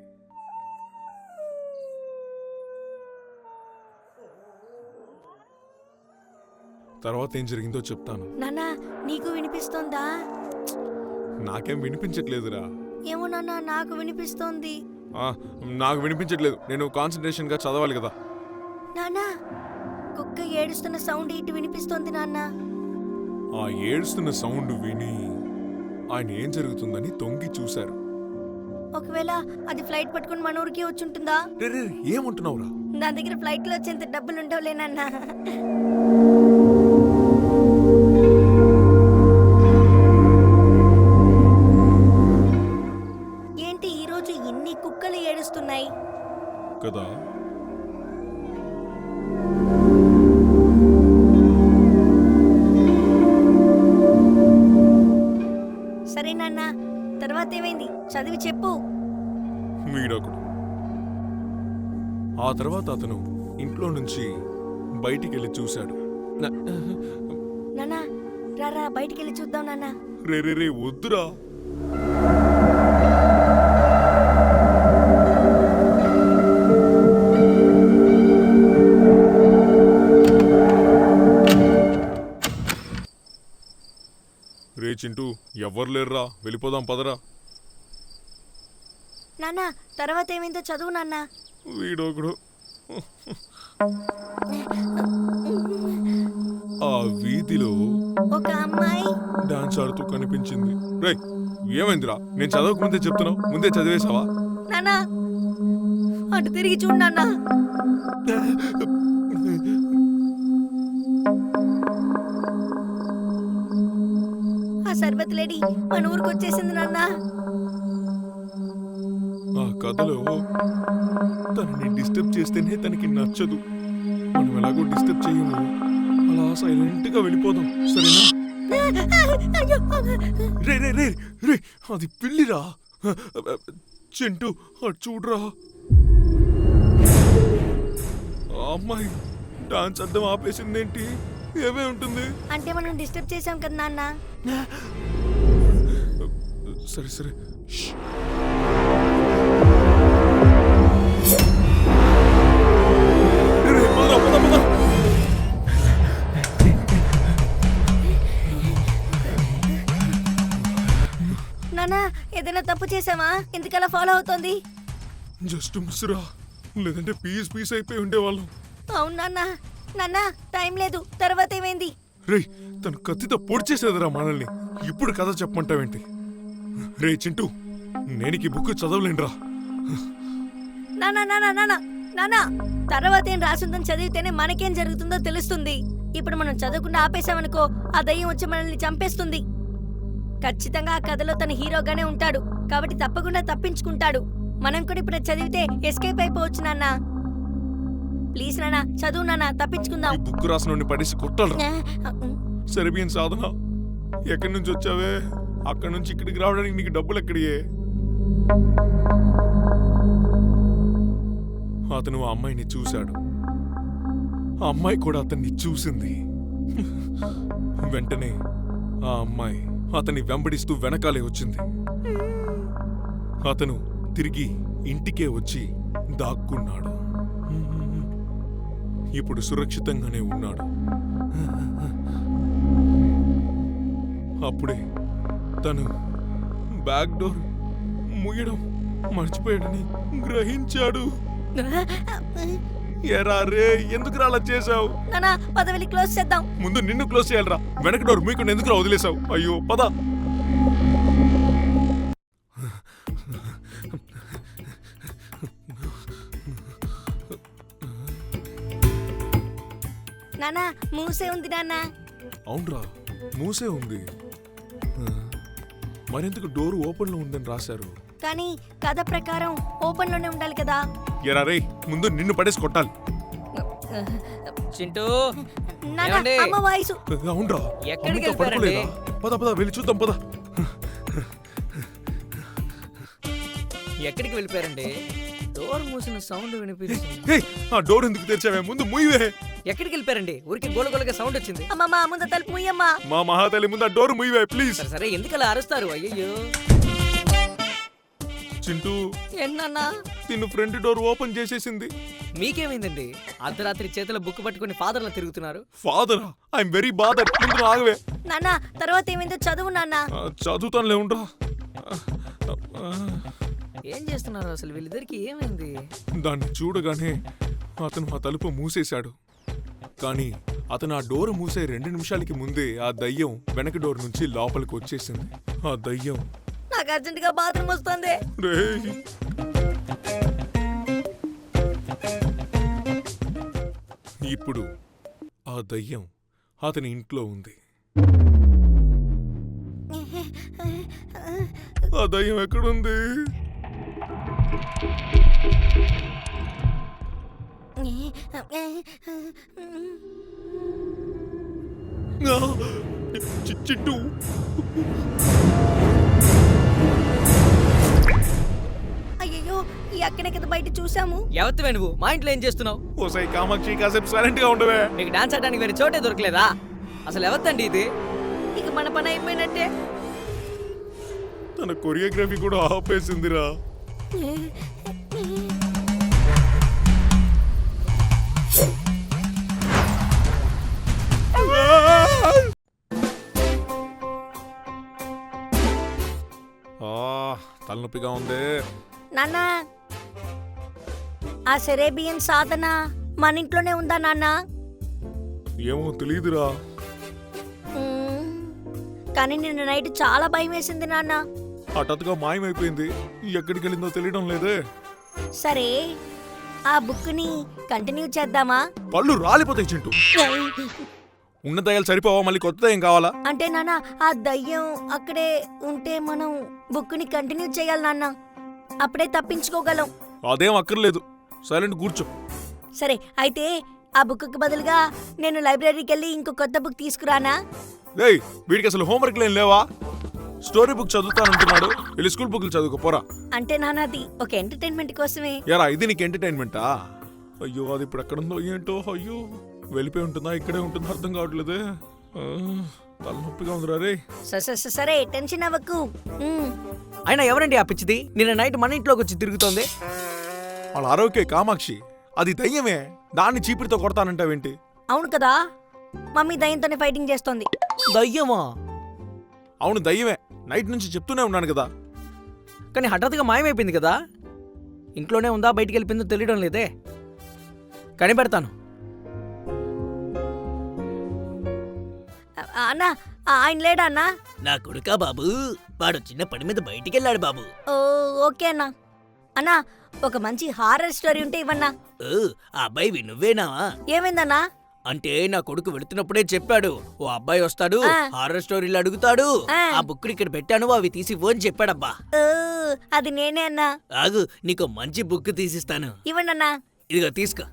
తర్వాత ఏం జరిగిందో చెప్తాను. నాన్నా, నీకు వినిపిస్తోందా? నాకేం వినిపించట్లేదురా. ఏమో నాన్న, నాకు వినిపిస్తోంది. నాకు వినిపించట్లేదు. నేను కాన్సంట్రేషన్ గా చదవాలి కదా. నాన్నా, కుక్క ఏడుస్తున్న సౌండ్ ఇటు వినిపిస్తోంది నాన్న. ఆ ఏడుస్తున్న సౌండ్ విని ఆయన ఏం జరుగుతుందని తొంగి చూశారు. ఒకవేళ అది ఫ్లైట్ పట్టుకుని మన ఊరికి వచ్చుంటుందా? ఏమంటున్నావురా? నా దగ్గర ఫ్లైట్ లో వచ్చేంత డబ్బులు ఉండవులేనన్నా. ఏంటి ఈరోజు ఇన్ని కుక్కలు ఏడుస్తున్నాయి కదా? సరే నాన్న, తర్వాత ఏమైంది చదివి చెప్పు. వీడొకడు. ఆ తర్వాత అతను ఇంట్లో నుంచి బయటికెళ్ళి చూశాడు. నాన్నా, రారా బయటికెళ్ళి చూద్దాం నాన్న. రే వద్దురా. రే చింటూ, ఎవ్వరు లేర్రా, వెళ్ళిపోదాం పదరా. నాన్న, తర్వాత ఏమైందో చదువు నాన్న. వీడొకడు. ఆ వీధిలో ఒక అమ్మాయి డాన్స్ ఆడుతూ కనిపించింది. రే ఏమైందిరా? నేను చదవక ముందే చెప్తున్నావు, ముందే చదివేశావా? నాన్న, అటు తిరిగి చూడు నాన్న. ఆ సర్బత్ లేడీ మన ఊరికి వచ్చేసింది నాన్న. ఆ కథలో తనని డిస్టర్బ్ చేస్తేనే తనకి నచ్చదు. మనం ఎలాగో డిస్టర్బ్ చేయము, అలా సైలెంట్ గా వెళ్ళిపోదాం, సరేనా? రే రే రే రే అది పిల్లిరా. చింటూ అటు చూడరా. ఆ అమ్మాయి డాన్స్ అర్థం ఆపేసిందేంటి? ఏమే ఉంటుంది? అంటే మనం డిస్టర్బ్ చేసాం కదా నాన్న. సరే సరే. నాన్న, ఏదైనా తప్పు చేసావా? ఎందుకలా ఫాలో అవుతోంది? జస్ట్ మిస్రా, లేదంటే పీస్ అయిపోయి ఉండేవాళ్ళం. అవును నాన్న. నాన్న, టైం లేదు. తర్వాత ఏమైంది? రేయ్ తను కత్తితో పొడిచేసేదిరా మనల్ని. ఇప్పుడు కథ చెప్పమంటావేంటి? రే చింటూ, నేను ఈ బుక్ చదవలేనురా. నానా నానా నానా నానా తర్వాత ఏం రాసుందని చదివితేనే మనకేం జరుగుతుందో తెలుస్తుంది. ఇప్పుడు మనం చదవకుండా ఆపేసామనుకో ఆ దయ్యం వచ్చి మనల్ని చంపేస్తుంది. ఖచ్చితంగా ఆ కథలో తన హీరోగానే ఉంటాడు కాబట్టి తప్పకుండా తప్పించుకుంటాడు. మనం కూడా ఇప్పుడు చదివితే ఎస్కేప్ అయిపోవచ్చు నాన్న. ప్లీజ్ నాన్న చదువు నాన్న, తప్పించుకుందాం. ఈ బుక్ రాసిన పడేసి కొట్టాలరా. సెరబియన్ సాధన, ఎక్కడి నుంచి వచ్చావే? అక్కడి నుంచి ఇక్కడికి రావడానికి నీకు డబ్బులు ఎక్కడియే? అతను ఆ అమ్మాయిని చూశాడు, ఆ అమ్మాయి కూడా అతన్ని చూసింది. వెంటనే ఆ అమ్మాయి అతన్ని వెంబడిస్తూ వెనకాలే వచ్చింది. అతను తిరిగి ఇంటికే వచ్చి దాక్కున్నాడు. ఇప్పుడు సురక్షితంగానే ఉన్నాడు. అప్పుడే తను బ్యాక్ డోర్ ముయ్యడం మర్చిపోయాడని గ్రహించాడు. ఎరా రే, ఎందుకు అలా చేసావు? నానా పద వెళ్ళి క్లోజ్ చేద్దాం. ముందు నిన్ను క్లోజ్ చేయాలరా, వెనక డోర్ మీకుండా ఎందుకు వదిలేసావు? అయ్యో పద. నానా మూసే ఉంది నాన్నా. అవునరా, మూసే ఉంది. మరెందుకు డోర్ ఓపెన్ లో ఉందని రాశారు? కానీ కథ ప్రకారం ఓపెన్ లోనే ఉండాలి కదా. ఎరా రే, ముందు నిన్ను పడేసి కొట్టాలి. చింటూ, నానా ఏమండి? అమ్మ వాయిసు. అవునరా, ఎక్కడికి అమ్మితో వెళ్ళిపోయారండి? పడుకోలేదా? పద పద వెళ్ళి చూద్దాం పద. ఎక్కడికి వెళ్ళిపోయారండి? డోర్ మూసిన సౌండ్ వినిపిస్తుంది. హే, ఆ డోర్ ఎందుకు తెరిచావే? ముందు ముయ్యవే. ఎక్కడికి వెళ్ళిపోయారండి? ఊరికి గోలగోలగా సౌండ్ వచ్చింది. అమ్మమ్మ ముందు తలుపు ముయ్యమ్మా. మా మహాతల్లి ముందు ఆ డోర్ ముయ్యవే ప్లీజ్. సరే సరే, ఎందుకు అలా అరుస్తారు? అయ్యయ్యో. చింటూ, ఏంటన్నా? నిన్ను ఫ్రంట్ డోర్ ఓపెన్ చేసేసింది. మీకేమైందండి? అర్ధరాత్రి చేతిలో బుక్ పట్టుకుని ఫాదర్లా తిరుగుతున్నారు. ఫాదరా? I'm very bother. ముందు ఆగవే. నాన్న తర్వాత ఏమైందో చదువు నాన్న. చదువుతానులే ఉండరా. ఏం చేస్తున్నారు అసలు? వీళ్ళిద్దరికి ఏమైంది? దాన్ని చూడగానే అతను ఆ తలుపు మూసేశాడు. కానీ అతను ఆ డోర్ మూసే 2 నిమిషాలకి ముందే ఆ దయ్యం వెనక డోర్ నుంచి లోపలికి వచ్చేసింది. ఆ దయ్యం, నాకు అర్జెంట్ గా బాత్రూమ్ వస్తుంది. రేయ్, ఇప్పుడు ఆ దయ్యం అతని ఇంట్లో ఉంది. ఆ దయ్యం ఎక్కడుంది? చిట్టు, అయ్యో ఈ అక్కడే కదా బయట చూసాము. ఎవరివే నువ్వు? మా ఇంట్లో ఏం చేస్తున్నావు? ఓసై కామాక్షి, కాసేపు సైలెంట్ గా ఉండవే. మీకు డాన్స్ ఆడడానికి వేరే చోటే దొరకలేదా? అసలు ఎవరిదండి ఇది? ఇక మన పని అయిపోయినట్టే. తన కొరియోగ్రఫీ కూడా ఆపేసిందిరా. తలనొప్పిగా ఉంది. నాన్న ఆ సెరేబియన్ సాధన మన ఇంట్లోనే ఉందా నాన్న? ఏమో తెలియదురా. కానీ నిన్న నైట్ చాలా భయం వేసింది నాన్న. హఠాత్తుగా మాయమైపోయింది. ఎక్కడికి వెళ్ళిందో తెలియడం లేదే. సరే ఆ బుక్ ని కంటిన్యూ చేద్దామా? పళ్ళు రాలిపోతాయి చింటూ. ఉన్న దయ్యాలు సరిపోవా? మళ్ళీ కొత్త దయ్యం కావాలా? అంటే నాన్న ఆ దయ్యం అక్కడే ఉంటే మనం బుక్ ని కంటిన్యూ చేయాలి నాన్న. అప్పుడే తప్పించుకోగలం. అదేం అక్కర్లేదు, సైలెంట్ కూర్చో. సరే అయితే ఆ బుక్ కి బదులుగా నేను లైబ్రరీకి వెళ్ళి ఇంకో కొత్త బుక్ తీసుకురానా? ఏయ్, వీడికి అసలు హోంవర్క్ లేని లేవా? స్టోరీ బుక్ చదువుతానంటున్నాడు. వెళ్ళి స్కూల్ బుక్లు చదువుకోపోరా. అంటే నాన్న అది ఒక ఎంటర్టైన్మెంట్ కోసమే. యారా, ఇది నీకు ఎంటర్టైన్మెంటా? అయ్యో, అది ఇప్పుడు ఎక్కడుందో ఏంటో. అయ్యో, వెళ్ళిపోయి ఉంటుందా ఇక్కడే ఉంటుందో అర్థం కావట్లేదే. తలనొప్పిగా ఉందిరా రే. సరే టెన్షన్ అవ్వకు. అయినా ఎవరండి ఆ పిచ్చిది? నిన్న నైట్ మన ఇంట్లోకి వచ్చి తిరుగుతోంది. వాళ్ళ ఆరోగ్య కామాక్షి, అది దయ్యమే. దాన్ని చీపిరితో కొడతానంటావేంటి? అవును కదా, మమ్మీ దయ్యంతోనే ఫైటింగ్ చేస్తోంది. దయ్యమా? అవును దయ్యమే. నైట్ నుంచి చెప్తూనే ఉన్నాను కదా. కానీ హఠాత్తుగా మాయమైపోయింది కదా. ఇంట్లోనే ఉందా బయటికి వెళ్ళిపోయిందో తెలియడం లేదే. కనిపెడతాను. అన్నా ఆయన లేడా అన్నా? నా కొడుకా బాబు, వాడు చిన్న పని మీద బయటికెళ్ళాడు బాబు. ఓ ఓకే అన్నా. అన్నా ఒక మంచి హారర్ స్టోరీ ఉంటే ఇవ్వన్నా. ఓ, ఆ అబ్బాయి నువ్వేనా? ఏమైందన్నా? అంటే నా కొడుకు వెళుతున్నప్పుడే చెప్పాడు, ఓ అబ్బాయి వస్తాడు, ఆ. హారర్ స్టోరీలు అడుగుతాడు, ఆ. ఆ బుక్ ఇక్కడ పెట్టాను, అవి తీసి ఇవ్వు అని చెప్పాడబ్బా. ఓ, అది నేనే అన్నా. ఆగు, నీకు మంచి బుక్ తీసిస్తాను. ఇవ్వండి అన్నా. ఇదిగో తీసుకో.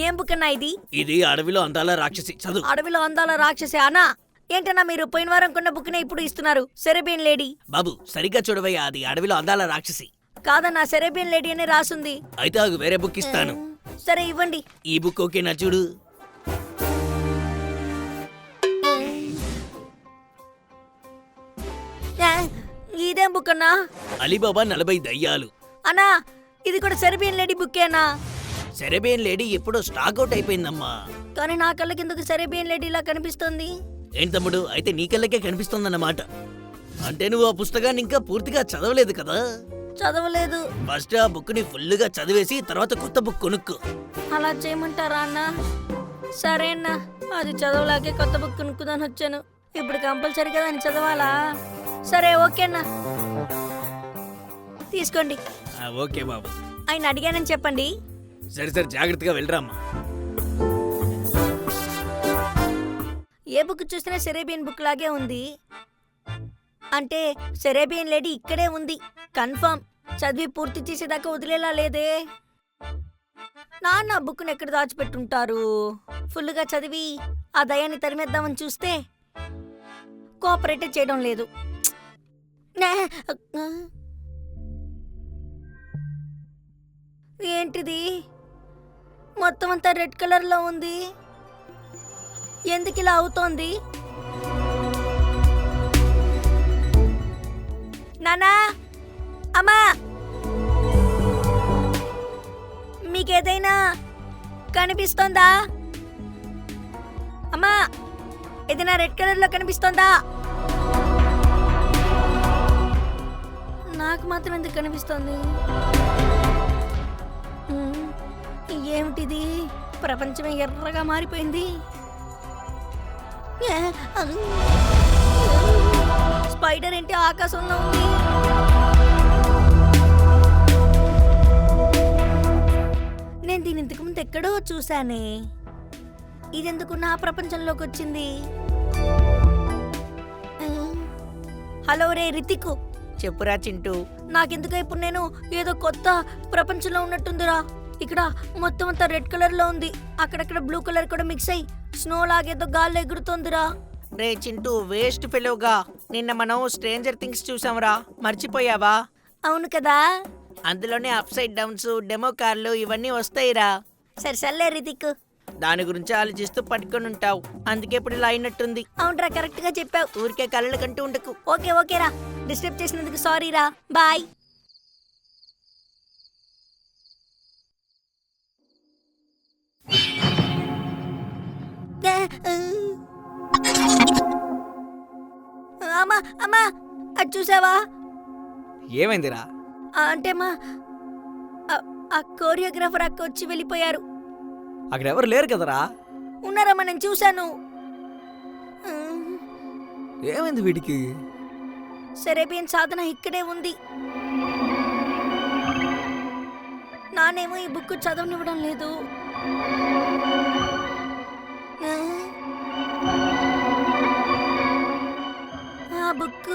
ఏం బుక్ అన్నా ఇది? ఇది అడవిలో అందాల రాక్షసి, చదువు. అడవిలో అందాల రాక్షసి అన్నా? ఏంటన్నా మీరు పోయిన వారం కొన్న బుక్నే ఇప్పుడు ఇస్తున్నారు? సెరేబియన్ లేడీ. బాబు సరిగ్గా చూడవయ్యా, అది అడవిలో అందాల రాక్షసి. కాదన్నా, సెరేబియన్ లేడీ అని రాసుంది. అయితే ఆగు, వేరే బుక్ ఇస్తాను. సరే ఇవ్వండి. ఈ బుక్ ఓకేనా చూడు. ఇదేం బుక్ అన్నా? అలీబాబా 40 దయ్యాలు. అన్నా ఇది కూడా సెరేబియన్ లేడీ బుక్కేనా? సెరబియన్ లేడీ ఎప్పుడో స్టాక్ అవుట్ అయిపోయిందమ్మా. కానీ నా కళ్ళకి ఎందుకు సెరేబియన్ లేడీలా కనిపిస్తుంది? ఏం తమ్ముడు, అయితే నీ కళ్ళకే కనిపిస్తోందన్నమాట. అంటే నువ్వు ఆ పుస్తకాన్ని ఇంకా పూర్తిగా చదవలేదు కదా. చదవలేదు. ఫస్ట్ ఆ బుక్ ని ఫుల్ గా చదివేసి తర్వాత కొత్త బుక్ కొనుక్కో. అలా చేయమంటారా అన్న? సరే అన్న, అది చదవలాగే కొత్త బుక్ కొనుక్కుందాని వచ్చాను. ఇప్పుడు కంపల్సరీగా దాన్ని చదవాలా? సరే ఓకే అన్న, తీసుకోండి. ఓకే బాబు. ఆయన అడిగానని చెప్పండి. సరే సరే, జాగ్రత్తగా వెళ్ళరామ్మా. ఏ బుక్ చూసినా సెరేబియన్ బుక్ లాగే ఉంది. అంటే సెరేబియన్ లేడీ ఇక్కడే ఉంది కన్ఫర్మ్. చదివి పూర్తి చేసేదాకా వదిలేలా లేదే. నాన్న బుక్ను ఎక్కడ దాచిపెట్టుంటారు? ఫుల్గా చదివి ఆ దయాన్ని తరిమేద్దామని చూస్తే కోఆపరేట్ చేయడం లేదు. ఏంటిది? మొత్తం అంతా రెడ్ కలర్లో ఉంది. ఎందుకు ఇలా అవుతోంది? నానా, అమ్మా, మీకేదైనా కనిపిస్తోందా? అమ్మా, ఏదైనా రెడ్ కలర్లో కనిపిస్తోందా? నాకు మాత్రం ఎందుకు కనిపిస్తోంది? ఏమిటిది? ప్రపంచమే ఎర్రగా మారిపోయింది. స్పైడర్ ఏంటి ఆకాశంలో ఉంది? నేను దీని ఇంతకు ముందు ఎక్కడో చూశానే. ఇదెందుకు నా ప్రపంచంలోకి వచ్చింది? హలో రే రితిక్. చెప్పురా చింటూ. నాకెందుకు ఇప్పుడు నేను ఏదో కొత్త ప్రపంచంలో ఉన్నట్టుందిరా. ఇక్కడ మొత్తం అంతా రెడ్ కలర్ లో ఉంది. అక్కడక్కడ బ్లూ కలర్ కూడా మిక్స్ అయ్యి స్నో లాగేదో గాల్లో ఎగురుతోందిరా. రే చింటూ, వేస్ట్ ఫెలోగా, నిన్న మనం స్ట్రేంజర్ థింగ్స్ చూసాంరా, మర్చిపోయావా? అవును కదా. అందులోనే అప్ సైడ్ డౌన్స్, డెమో కార్లు ఇవన్నీ వస్తాయిరా. సరే సర్లే రితిక్. దాని గురించి ఆలోచిస్తూ పట్టుకొని ఉంటావు, అందుకే ఇప్పుడు ఇలా అయినట్టుంది. అవునరా, కరెక్ట్ గా చెప్పావు. ఊరికే కళ్ళ కంటూ ఉండకు. ఓకే ఓకేరా, డిస్టర్బ్ చేసినందుకు సారీరా. బాయ్. అమ్మా అమ్మా, అది చూసావా? ఏమైందిరా? అంటే మా ఆ కోరియోగ్రాఫర్ అక్క వచ్చి వెళ్ళిపోయారు. అక్కడ ఎవరు లేరు కదరా? ఉన్నారమ్మా, నేను చూశాను. ఏమైంది వీడికి? సెరేబియన్ సాధన ఇక్కడే ఉంది. నానేమో ఈ బుక్ చదవనివ్వడం లేదు. ఆ బుక్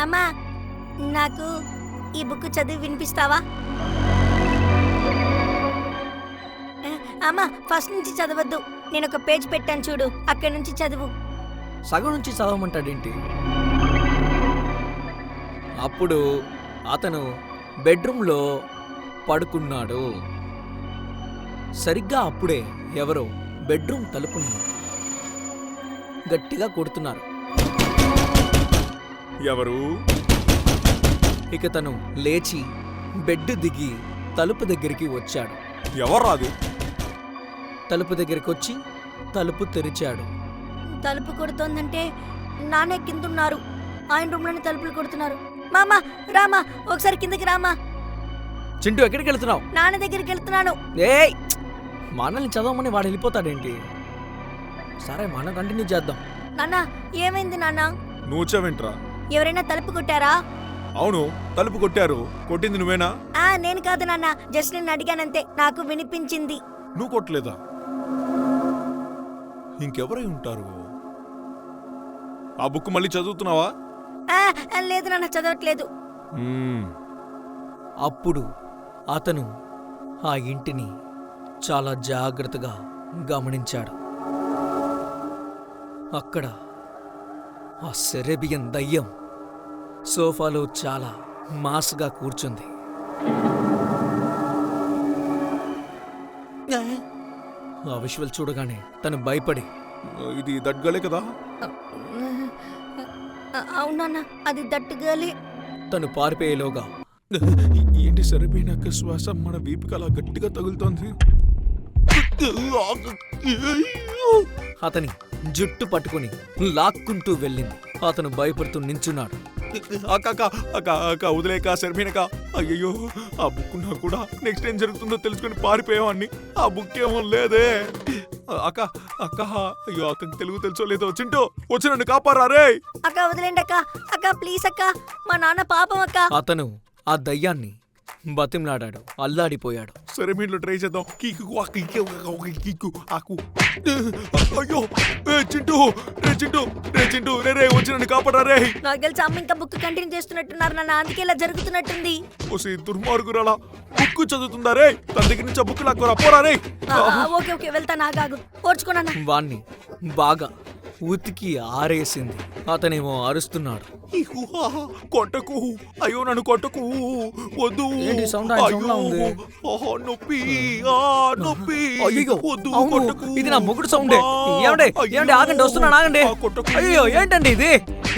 అమ్మా, నాకు ఈ బుక్ చదివి వినిపిస్తావా? అమ్మా, ఫస్ట్ నుంచి చదవద్దు. నేను ఒక పేజ్ పెట్టాను చూడు, అక్కడి నుంచి చదువు. సగం నుంచి చదవమంటాడేంటి? అప్పుడు అతను బెడ్రూమ్లో పడుకున్నాడు. సరిగ్గా అప్పుడే ఎవరో బెడ్రూమ్ తలుపుని గట్టిగా కొడుతున్నారు. ఎవరు? ఇక తను లేచి బెడ్ దిగి తలుపు దగ్గరికి వచ్చాడు. ఎవరు రాదు? తలుపు దగ్గరికి వచ్చి తలుపు తెరిచాడు. తలుపు కొడుతోందంటే నానే కిందున్నారు. ఆయన రూమ్లోనే తలుపులు కొడుతున్నారు. మామా రామా, ఒకసారి కిందకి రామా. చింటూ ఎక్కడికి వెళ్తున్నావు? నాన్న దగ్గరికి వెళ్తున్నాను. ఏయ్, మనల్ని చదవమని వాడు వెళ్ళిపోతాడేంటి? సరే, మనం కంటిన్యూ చేద్దాం. నాన్న ఏమైంది నాన్న? నువ్వు వచ్చావేంట్రా? ఎవరైనా తలుపు కొట్టారా? అవును, తలుపు కొట్టారు. కొట్టింది నువ్వేనా? నేను కాదు నాన్న, జస్ట్ నేను అడిగానంతే, నాకు వినిపించింది. నువ్వు కొట్టలేదా? ఇంకెవరై ఉంటారు? ఆ బుక్ మళ్ళీ చదువుతున్నావా? లేదు నాన్న, చదవట్లేదు. అప్పుడు అతను ఆ ఇంటిని చాలా జాగ్రత్తగా గమనించాడు. అక్కడ ఆ సెరెబియన్ దయ్యం సోఫాలో చాలా మాస్గా కూర్చుంది. ఆ విజువల్ చూడగానే తను భయపడి, ఇది దడ్గలే కదా? అవునన్నా, అది దట్టుగాలి. తను పారిపోయేలోగా ఏంటి సరిపోయినాక శ్వాస మన వీపుకి అలా గట్టిగా తగులుతోంది. అతని జుట్టు పట్టుకుని లాక్కుంటూ వెళ్ళింది. అతను భయపడుతూ నించున్నాడు. వదిలేక సరిపోయినాక, అయ్యయ్యో ఆ బుక్ ఉన్నా కూడా నెక్స్ట్ ఏం జరుగుతుందో తెలుసుకుని పారిపోయేవాడిని. ఆ బుక్ ఏమో లేదే. అక్క అక్క అయ్యో, అక్కకి తెలుగు తెలుసో లేదో. చింటూ వచ్చి నన్ను కాపారా రే. అక్క వదిలేండి అక్క, అక్క ప్లీజ్ అక్క, మా నాన్న పాపం అక్క. అతను ఆ దయ్యాన్ని బతిమలాడాడు. అల్లాడిపోయాడు. సరే, మీలో ట్రై చేద్దాం. అయ్యో చింటూ, చింటూ రే వచ్చి నన్ను కాపాడా రే. నాకు తెలిసి అమ్మ ఇంకా బుక్ కంటిన్యూ చేస్తున్నట్టున్నారు నాన్న, అందుకే ఇలా జరుగుతున్నట్టుంది. ఓసి దుర్మార్గురాలా, బుక్ చదువుతుందా రే? తన దగ్గర నుంచి ఆ బుక్ లాక్కోరా, పోరా రే. ఓకే ఓకే, వెళ్తా, నాగాగు ఓర్చుకోనన్నా. వాణ్ణి బాగా ఉతికి ఆరేసింది. అతనేమో అరుస్తున్నాడు. కొట్టకు, అయ్యో నన్ను కొట్టకు, వద్దు. ఏంటి సౌండ్? ఆ సౌండ్లా ఉంది. నొప్పి, నొప్పి. అయ్యో, వద్దు, అవును, కొట్టకు. ఇది నా మొగుడు సౌండే. ఏమండి, ఆగండి, వస్తున్నాను, ఆగండి. అయ్యో, ఏంటండి ఇది?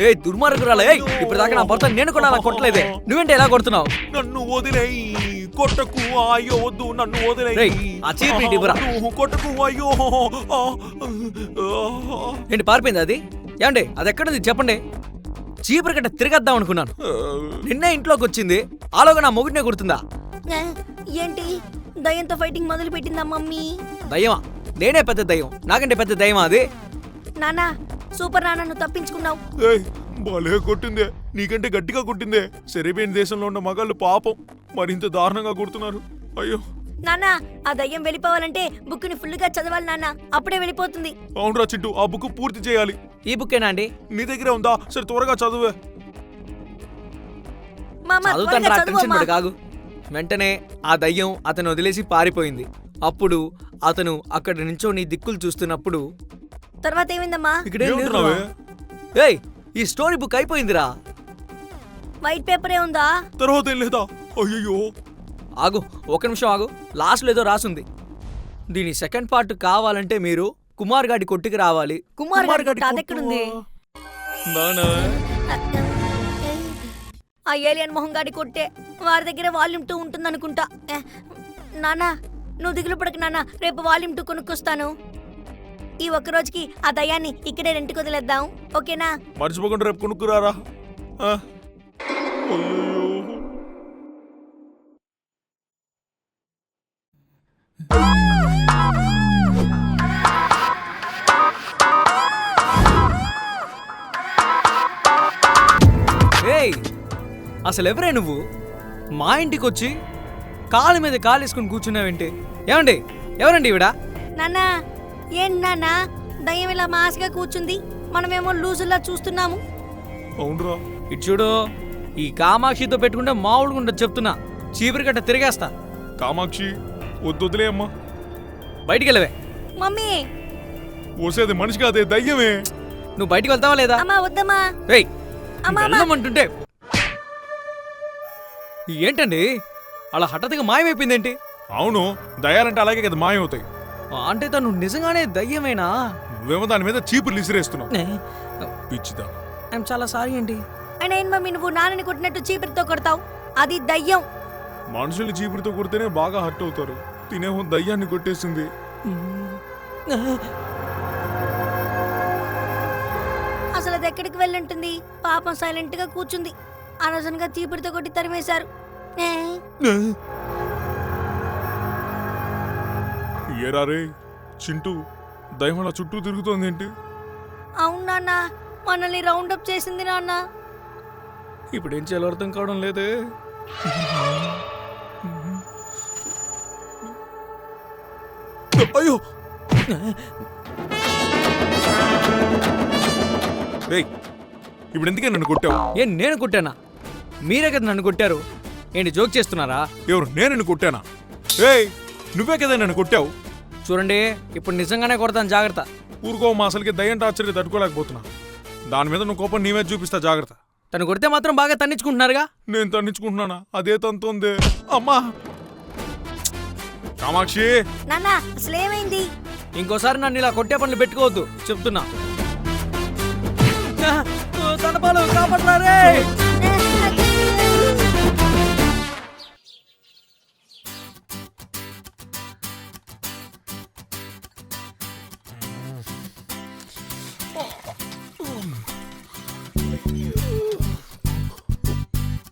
ఏ దుర్మార్గురాలే, ఇప్పుడు దాకా నా భర్త నేను కూడా అలా కొట్టలేదే. నువ్వేంటి ఎలా కొడుతున్నావు? నన్ను వదిలేయి, కొట్టకు. అయ్యో వద్దు, నన్ను వదిలేయి. ఆ చీపీటి ఇవ్వరా. కొట్టకు, అయ్యో. ఏంటి పారిపోయింది అది? ఏమండి, అది ఎక్కడుంది చెప్పండి. చీపురు గట్ట తిరగద్దాం అనుకున్నాను. నిన్నే ఇంట్లోకి వచ్చింది, ఆలోగా నా మొగుడినే గుర్తుందా? ఏంటి దయ్యంతో ఫైటింగ్ మొదలు పెట్టిందా మమ్మీ? దయ్యమా? నేనే పెద్ద దయ్యం, నాకంటే పెద్ద దయ్యమా అది? నానా సూపర్ నాన్న, నువ్వు తప్పించుకున్నావు. భలే కొట్టిందే, నీకంటే గట్టిగా కొట్టిందే. సెరేబియన్ దేశంలో ఉన్న మగాళ్ళు పాపం మరింత దారుణంగా కొడుతున్నారు. అయ్యో నానా, ఆ దయ్యం వెళ్ళిపోవాలంటే బుక్ ని ఫుల్ గా చదవాలి నాన్న, అప్పుడే వెళ్ళిపోతుంది. అవునరా చింటూ, ఆ బుక్ పూర్తి చేయాలి. ఈ బుక్కేనా అండి? నీ దగ్గరే ఉందా? సరే త్వరగా చదువే. చదువుతాను రా, టెన్షన్ పడు కాగు. వెంటనే ఆ దయ్యం అతను వదిలేసి పారిపోయింది. అప్పుడు అతను అక్కడ నించోని దిక్కులు చూస్తున్నప్పుడు తర్వాత ఏమైందమ్మా? ఏయ్, ఈ స్టోరీ బుక్ అయిపోయిందిరా. వైట్ పేపరే ఉందా? తర్వాత ఏం లేదా? అయ్యో ఆగు, ఒక నిమిషం ఆగు. లాస్ట్ ఏదో రాసుంది. దీని సెకండ్ పార్ట్ కావాలంటే మీరు కుమార్ గాడి కొట్టుకి రావాలి. కుమార్ గాడి అదెక్కడుంది? ఆ ఏలియన్ మొహం గాడి కొట్టే వారి దగ్గర వాల్యూమ్ 2 ఉంటుందనుకుంటా. నానా నువ్వు దిగులు పడకు నాన్న, రేపు వాల్యూమ్ 2 కొనుక్కొస్తాను. ఈ ఒక్క రోజుకి ఆ దయ్యాన్ని ఇక్కడే రెంట్కి వదిలేద్దాం, ఓకేనా? మర్చిపోకుండా రేపు కొనుక్కురారా. ఏయ్, అసలు ఎవరే నువ్వు? మా ఇంటికి వచ్చి కాలు మీద కాలేసుకుని కూర్చున్నావేంటి? ఏమండి, ఎవరండి ఈవిడ? నాన్నా ఏంటి నాన్న, దయ్యం ఇలా మాస్గా కూర్చుంది, మనమేమో లూజుల్లా చూస్తున్నాము. అవునరా. ఇటు చూడు, ఈ కామాక్షితో పెట్టుకుంటే మామూలుగా ఉండదు చెప్తున్నా. చీపురు గట్ట తిరిగేస్తా. కామాక్షి వద్దులే అమ్మా, బయటికి వెళ్ళవే. మమ్మీ ఓసేది మనిషి కాదే, దయ్యమే. నువ్వు బయటికి వెళ్తావా లేదా? అమ్మా వద్దమ్మా. ఏయ్, వెళ్ళమంటుంటే ఏంటండి అలా హఠాత్తుగా మాయమైపోయిందేంటి? అవును, దయ్యాలంటే అలాగే కదా మాయమవుతాయి. అంటే తను నిజంగానే దయ్యమేనా? నువ్వేమో దాని మీద చీపుర్లు ఇసిరేస్తున్నావు. పిచ్చిదా. ఐఎమ్ చాలా సారీ అండి. అయినా ఏం మమ్మీ, నువ్వు నాన్నని కొట్టినట్టు చీపురుతో కొడతావు? అది దయ్యం. మనుషులు చీపురుతో కొడితేనే బాగా హర్ట్ అవుతారు. తినేమో దయ్యాన్ని కొట్టేసింది. అది ఎక్కడికి వెళ్ళుంటుంది? పాపం సైలెంట్ గా కూర్చుంది. అనవసరంగా చీపురితో కొట్టి తరిమేశారు. ఏ, ఏరా రే చింటూ, దయ్యం అలా చుట్టూ తిరుగుతోంది ఏంటి? అవును నాన్న, మనల్ని రౌండప్ చేసింది నాన్న. ఇప్పుడు ఏం చేయాలో అర్థం కావడం లేదే. అయ్యో రేయ్, ఇప్పుడు ఎందుకే నన్ను కొట్టావు? ఏం నేను కొట్టానా? మీరే కదా నన్ను కొట్టారు. ఏంటి జోక్ చేస్తున్నారా? ఎవరు? నేను నిన్ను కొట్టానా? ఏయ్, నువ్వే కదా నన్ను కొట్టావు. చూడండి, ఇప్పుడు నిజంగానే కొడతాను, జాగ్రత్త. ఊరుకో, మా అసలుకి దయ్యం టార్చర్కి తట్టుకోలేకపోతున్నా. దాని మీద నువ్వు కోపం నీవే చూపిస్తా, జాగ్రత్త. తను కొడితే మాత్రం బాగా తన్నించుకుంటున్నారుగా. నేను తన్నించుకుంటున్నానా? అదే తంతోంది. అమ్మా కామాక్షి, నాన్న అసలేమైంది? ఇంకోసారి నన్ను ఇలా కొట్టే పనులు పెట్టుకోవద్దు, చెప్తున్నా. తనపాలు కాపాడరా రే.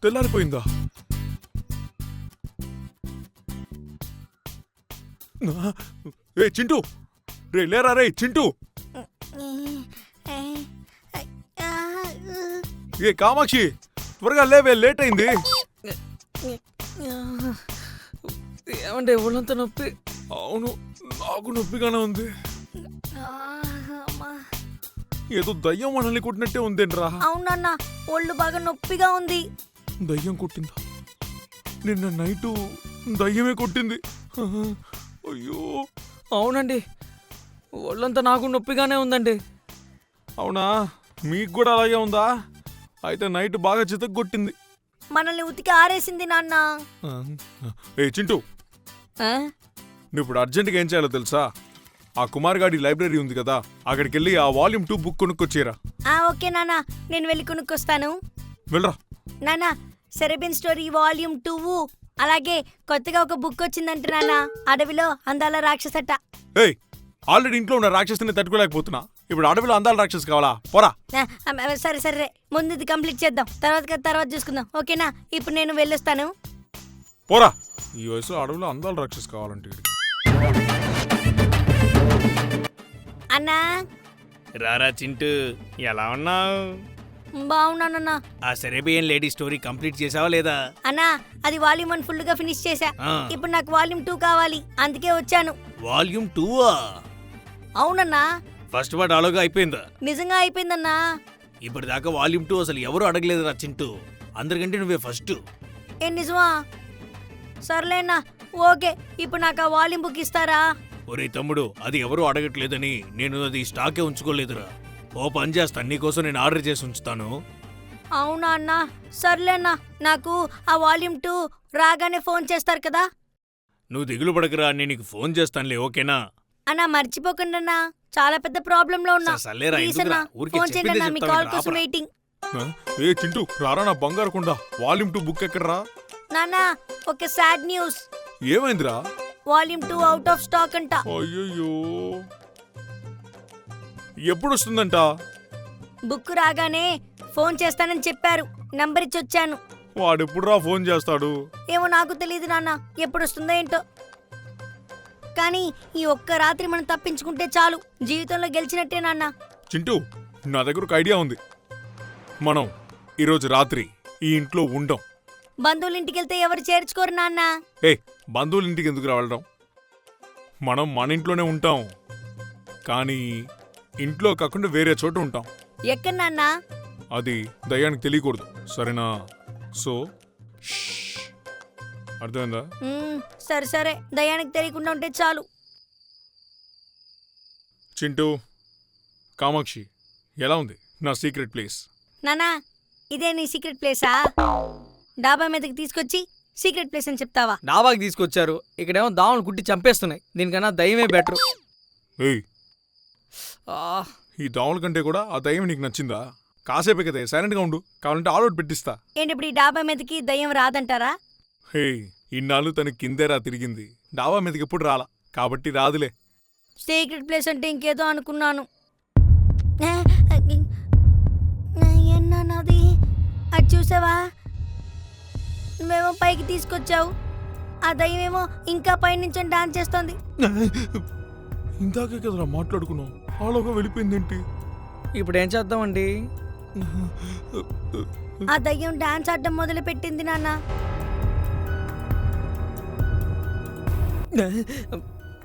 తెల్లారిపోయిందా? రే చింటూ, రే లేరా రే చింటూ. ఏ కామాక్షి, త్వరగా లేవే, లేట్ అయింది. ఏమంటే ఒళ్ళంతా నొప్పి. అవును, నాకు నొప్పిగానే ఉంది. ఏదో దయ్యం మనల్ని కొట్టినట్టే ఉందేంట్రా. అవునన్న, ఒళ్ళు బాగా నొప్పిగా ఉంది. దయ్యం కొట్టిందా? నిన్న నైటు దయ్యమే కొట్టింది. అయ్యో. అవునండి, ఒళ్ళంతా నాకు నొప్పిగానే ఉందండి. అవునా? మీకు కూడా అలాగే ఉందా? అయితే నైట్ బాగా చితక్ కొట్టింది. మనల్ని ఉతికి ఆరేసింది నాన్న. ఏ చింటూ, నువ్వు ఇప్పుడు అర్జెంట్గా ఏం చేయాలో తెలుసా? ఆ కుమార్ గాడి లైబ్రరీ ఉంది కదా, అక్కడికి వెళ్ళి ఆ వాల్యూమ్ 2 బుక్ కొనుక్కొచ్చేరా. ఓకే నాన్న, నేను వెళ్ళి కొనుక్కొస్తాను. వెళ్ళరా. నాన్న, సెరబిన్ స్టోరీ వాల్యూమ్ 2, అలాగే కొత్తగా ఒక బుక్ వచ్చిందంట నాన్న, అడవిలో అందాల రాక్షసట. ఏయ్, ఆల్రెడీ ఇంట్లో ఉన్న రాక్షసుని తట్టుకోలేకపోతున్నా, ఇప్పుడు అడవిలో అందాల రాక్షసు కావాలా? పోరా. సరే సరే, ముందు ఇది కంప్లీట్ చేద్దాం, తర్వాత చూసుకుందాం, ఓకేనా? ఇప్పుడు నేను వెళ్ళొస్తాను. పోరా. ఈ వయసు అడవిలో అందాల రాక్షసు కావాలంటే అన్నా. రారా చింటూ, ఎలా ఉన్నావు? బాగున్నానన్నా. ఆ సెరేబియన్ లేడీ స్టోరీ కంప్లీట్ చేసావా లేదా? అన్నా, అది వాల్యూమ్ 1 ఫుల్ గా ఫినిష్ చేశా. ఇప్పుడు నాకు వాల్యూమ్ 2 కావాలి, అందుకే వచ్చాను. వాల్యూమ్ 2ఆ? అవునన్నా. ఫస్ట్ పార్ట్ అలాగా అయిపోయిందా? నిజంగా అయిపోయిందన్నా. ఇప్పటిదాకా వాల్యూమ్ 2 అసలు ఎవరు అడగలేదురా చింటూ, అందరికంటే నువ్వే ఫస్ట్. ఏ నిజమా? సర్లేనా, ఓకే. ఇప్పుడు నాకు ఆ వాల్యూమ్ బుక్ ఇస్తారా? ఒరే తమ్ముడు, అది ఎవరు అడగట్లేదని నేను అది స్టాకే ఉంచుకోలేదురా. ఓ పని చేస్తాను, నీకోసం నేను ఆర్డర్ చేసి ఉంచుతాను. అవునా అన్నా? సర్లేనా, నాకు ఆ వాల్యూమ్ 2 రాగానే ఫోన్ చేస్తారు కదా? నువ్వు దిగులు పడకరా, నేను నీకు ఫోన్ చేస్తానులే, ఓకేనా? అన్నా మర్చిపోకండి అన్నా, చాలా పెద్ద ప్రాబ్లం లో ఉన్నా. సర్లేరా, ప్లీజ్ ఎందుకురా? అన్నా, ఊరికే ఫోన్ చేయండి చెప్పిందే అన్నా, మీ చెప్తాను, కాల్ కోసం ఆపరా. వెయిటింగ్. ఏ చింటూ, రారా నా బంగారు కొండ. వాల్యూమ్ 2 బుక్ ఎక్కడరా? నానా, ఒక సాడ్ న్యూస్. ఏమైందిరా? వాల్యూమ్ 2 అవుట్ ఆఫ్ స్టాక్ అంట. అయ్యయ్యో, ఎప్పుడు వస్తుందంట? బుక్ రాగానే ఫోన్ చేస్తానని చెప్పారు, నంబర్ ఇచ్చి వచ్చాను. వాడెప్పుడురా ఫోన్ చేస్తాడు? ఏమో నాకు తెలియదు నాన్న, ఎప్పుడు వస్తుందో ఏంటో. కానీ ఈ ఒక్క రాత్రి మనం తప్పించుకుంటే చాలు, జీవితంలో గెలిచినట్టే నాన్న. చింటూ, నా దగ్గర ఒక ఐడియా ఉంది. మనం ఈరోజు రాత్రి ఈ ఇంట్లో ఉండం. బంధువుల ఇంటికి వెళ్తే ఎవరు చేర్చుకోరు నాన్న. ఏ, బంధువుల ఇంటికి ఎందుకు రావడం? మనం మన ఇంట్లోనే ఉంటాం, కానీ ఇంట్లో కాకుండా వేరే చోట ఉంటాం. ఎక్కడ నాన్న? అది దయ్యానికి తెలియకూడదు, సరేనా? సో అర్థమైందా? సరే సరే, దయ్యానికి తెలియకుండా ఉంటే చాలు. చింటూ, కామాక్షి, ఎలా ఉంది నా సీక్రెట్ ప్లేస్? నానా, ఇదే నీ సీక్రెట్ ప్లేసా? డాబా మీదకి తీసుకొచ్చి సీక్రెట్ ప్లేస్ అని చెప్తావా? డాబాకి తీసుకొచ్చారు, ఇక్కడేమో దావులు కుట్టి చంపేస్తున్నాయి, దీనికన్నా దయ్యమే బెటర్. ఏయ్, ఈ దోమల కంటే కూడా ఆ దయ్యం నీకు నచ్చిందా? కాసేపే కదా, సైలెంట్గా ఉండు, కావాలంటే ఆల్ అవుట్ పెట్టిస్తా. ఏంటి ఇప్పుడు ఈ డాబా మీదకి దయ్యం రాదంటారా? హే, ఇన్నాళ్ళు తనకి కిందేరా తిరిగింది, డాబా మీదకి ఎప్పుడు రాలా, కాబట్టి రాదులే. సీక్రెట్ ప్లేస్ అంటే ఇంకేదో అనుకున్నాను. నాన్నది అది చూసావా? నువ్వేమో పైకి తీసుకొచ్చావు, ఆ దయ్యమేమో ఇంకా పైనుంచి డాన్స్ చేస్తోంది. ఇందాకే కదరా మాట్లాడుకున్నాం, ఆలోగా వెళ్ళిపోయిందేంటి? ఇప్పుడు ఏం చేద్దామండి? ఆ దయ్యం డాన్స్ ఆడడం మొదలు పెట్టింది నాన్న.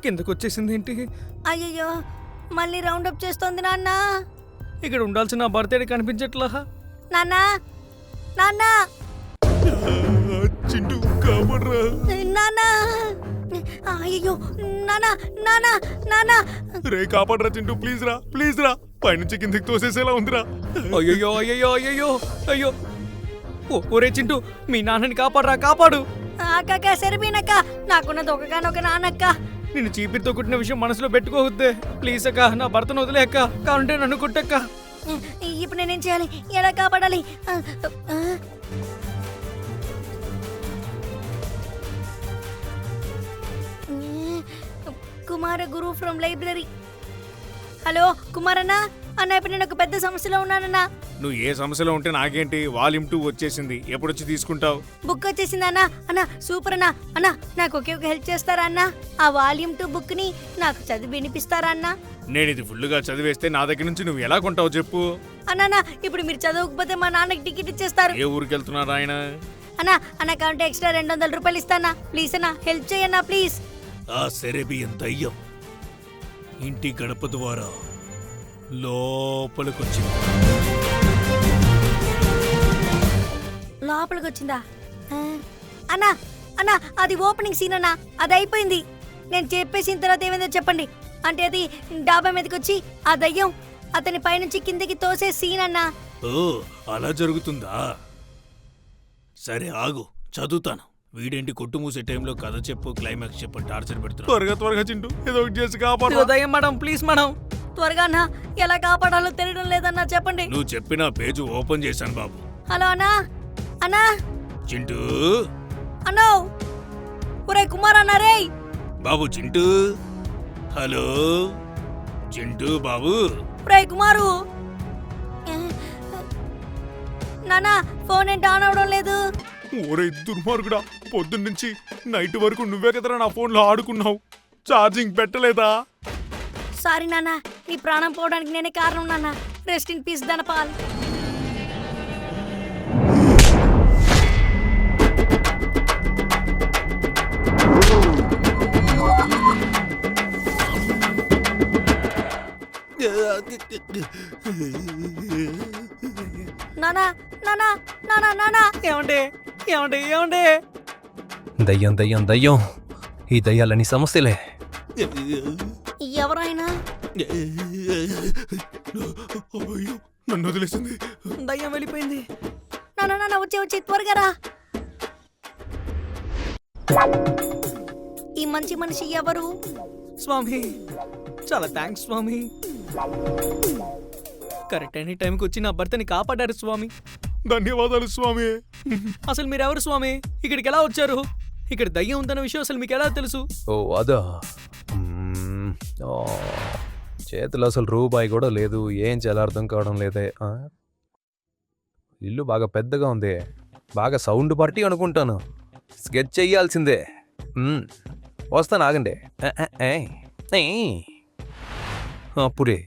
కిందకు వచ్చేసింది ఏంటి? అయ్యయ్యో, మళ్ళీ రౌండ్ అప్ చేస్తోంది నాన్న. ఇక్కడ ఉండాల్సిన బర్త్డే కనిపించట్లా. నాన్న నాన్న చింటూ కాపాడరా. నాన్న, అయ్యో నాన్న నాన్న నాన్న. రే కాపాడరా చింటూ, ప్లీజ్ రా, ప్లీజ్ రా. పైనుంచి కిందకి తోసేసేలా ఉందిరా. అయ్యో అయ్యో అయ్యో అయ్యో. ఒరే చింటూ, మీ నాన్నని కాపాడరా, కాపాడు. అక్క సరిపోయినక్క, నాకున్నది ఒకగానొక నాన్నక్క. నిన్ను చీపిరితో కుట్టిన విషయం మనసులో పెట్టుకోవద్దే ప్లీజ్ అక్క. నా భర్తను వదిలే అక్క, కావాలంటే నన్ను కుట్టక్క. ఇప్పుడు నేనేం చేయాలి? ఎలా కాపాడాలి? కుమార గురు ఫ్రమ్ లైబ్రరీ. హలో కుమారన్న, అన్న ఇప్పుడు నేను ఒక పెద్ద సమస్యలో ఉన్నానన్నా. నువ్వు ఏ సమస్యలో ఉంటే నాకేంటి? వాల్యూమ్ 2 వచ్చేసింది, ఎప్పుడొచ్చి తీసుకుంటావు? బుక్ వచ్చేసింది అన్న. అన్న సూపర్ అన్న. అన్న నాకు ఒకే ఒక హెల్ప్ చేస్తారా అన్న? ఆ వాల్యూమ్ 2 బుక్ ని నాకు చదివి వినిపిస్తారా అన్న? నేను ఇది ఫుల్గా చదివేస్తే నా దగ్గర నుంచి నువ్వు ఎలా కొంటావు చెప్పు? అన్న ఇప్పుడు మీరు చదవకపోతే మా నాన్నకి టికెట్ ఇచ్చేస్తారు. ఏ ఊరికి వెళ్తున్నారు ఆయన? అన్న కావంటే ఎక్స్ట్రా 200 రూపాయలు ఇస్తానా? ప్లీజ్ అన్న, హెల్ప్ చేయన్నా ప్లీజ్. ఆ సెరెబియన్ దయ్యం ఇంటి గడప ద్వారా లోపలికొచ్చింది. లోపలికి వచ్చిందా? అన్నా అన్న అది ఓపెనింగ్ సీన్ అన్నా, అది అయిపోయింది. నేను చెప్పేసిన తర్వాత ఏమైందో చెప్పండి. అంటే అది డాబా మీదకి వచ్చి ఆ దయ్యం అతని పైనుంచి కిందకి తోసే సీన్ అన్నా. ఓ అలా జరుగుతుందా? సరే ఆగు, చదువుతాను. వీడేంటి కొట్టు మూసే టైంలో కథ చెప్పు, క్లైమాక్స్ చెప్పు, టార్చర్ పెడుతున్నా. త్వరగా చింటూ, ఏదో ఒకటి చేసి కాపాడు. దయ్యం మేడం, ప్లీజ్ మేడం. త్వరగా అన్నా, ఎలా కాపాడాలో తెలియడం లేదన్నా, చెప్పండి. నువ్వు చెప్పిన పేజ్ ఓపెన్ చేశాను బాబు. హలో అన్నా అన్నా చింటూ అన్నో, ఒరే కుమార్ అన్నా రే. బాబు చింటూ, హలో చింటూ బాబు. ఒరే కుమారు, నానా ఫోన్ ఏంటి ఆన్ అవడం లేదు? ఒరే దుర్మార్గుడా, పొద్దున్నుంచి నైట్ వరకు నువ్వే కదరా నా ఫోన్లో ఆడుకున్నావు. ఛార్జింగ్ పెట్టలేదా? సారీ నాన్న, నీ ప్రాణం పోవడానికి నేనే కారణం నాన్న. Rest in peace Dhanapal. నానా నానా నానా నానా. ఏమండి ఏమండి ఏమండి? దయ్యం దయ్యం దయ్యం, ఈ దయ్యాలని సమస్యలే. ఎవరైనా నన్ను వదిలేసింది. దయ్యం వెళ్ళిపోయింది. నానా నాన్న వచ్చి త్వరగా రా. ఈ మంచి మనిషి ఎవరు? స్వామి, చాలా థ్యాంక్స్ స్వామి. కరెక్ట్ అయిన టైంకి వచ్చి నా భర్తని కాపాడారు స్వామి. ధన్యవాదాలు స్వామి. అసలు మీరెవరు స్వామి? ఇక్కడికి ఎలా వచ్చారు? ఇక్కడ దయ్యం ఉందన్న విషయం అసలు మీకు ఎలా తెలుసు? ఓ అదా, చేతిలో అసలు రూపాయి కూడా లేదు. ఏం చేయాలో అర్థం కావడం లేదే. ఇల్లు బాగా పెద్దగా ఉంది, బాగా సౌండ్ పార్టీ అనుకుంటాను. స్కెచ్ చెయ్యాల్సిందే. వస్తాను, ఆగండి. అప్పుడే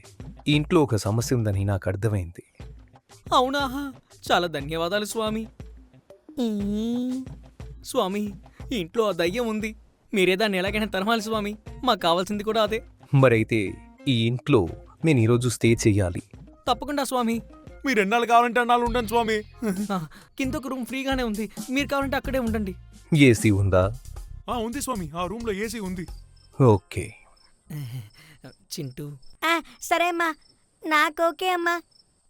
ఈ ఇంట్లో ఒక సమస్య ఉందని నాకు అర్థమైంది. అవునా? చాలా ధన్యవాదాలు స్వామి. స్వామి, ఈ ఇంట్లో ఆ దయ్యం ఉంది. మీరే దాన్ని ఎలాగైనా తరమాలి స్వామి. మాకు కావాల్సింది కూడా అదే. మరైతే ఈ ఇంట్లో నేను ఈరోజు స్టే చెయ్యాలి. తప్పకుండా స్వామి. మీరు ఎన్నాళ్ళు కావాలంటే అన్నాళ్ళు ఉండండి స్వామి. కింద ఒక రూమ్ ఫ్రీగానే ఉంది, మీరు కావాలంటే అక్కడే ఉండండి. ఏసీ ఉందా? ఉంది స్వామి, ఆ రూమ్ లో ఏసీ ఉంది. ఓకే. చింటూ, సరే అమ్మా, నాకు ఓకే అమ్మా.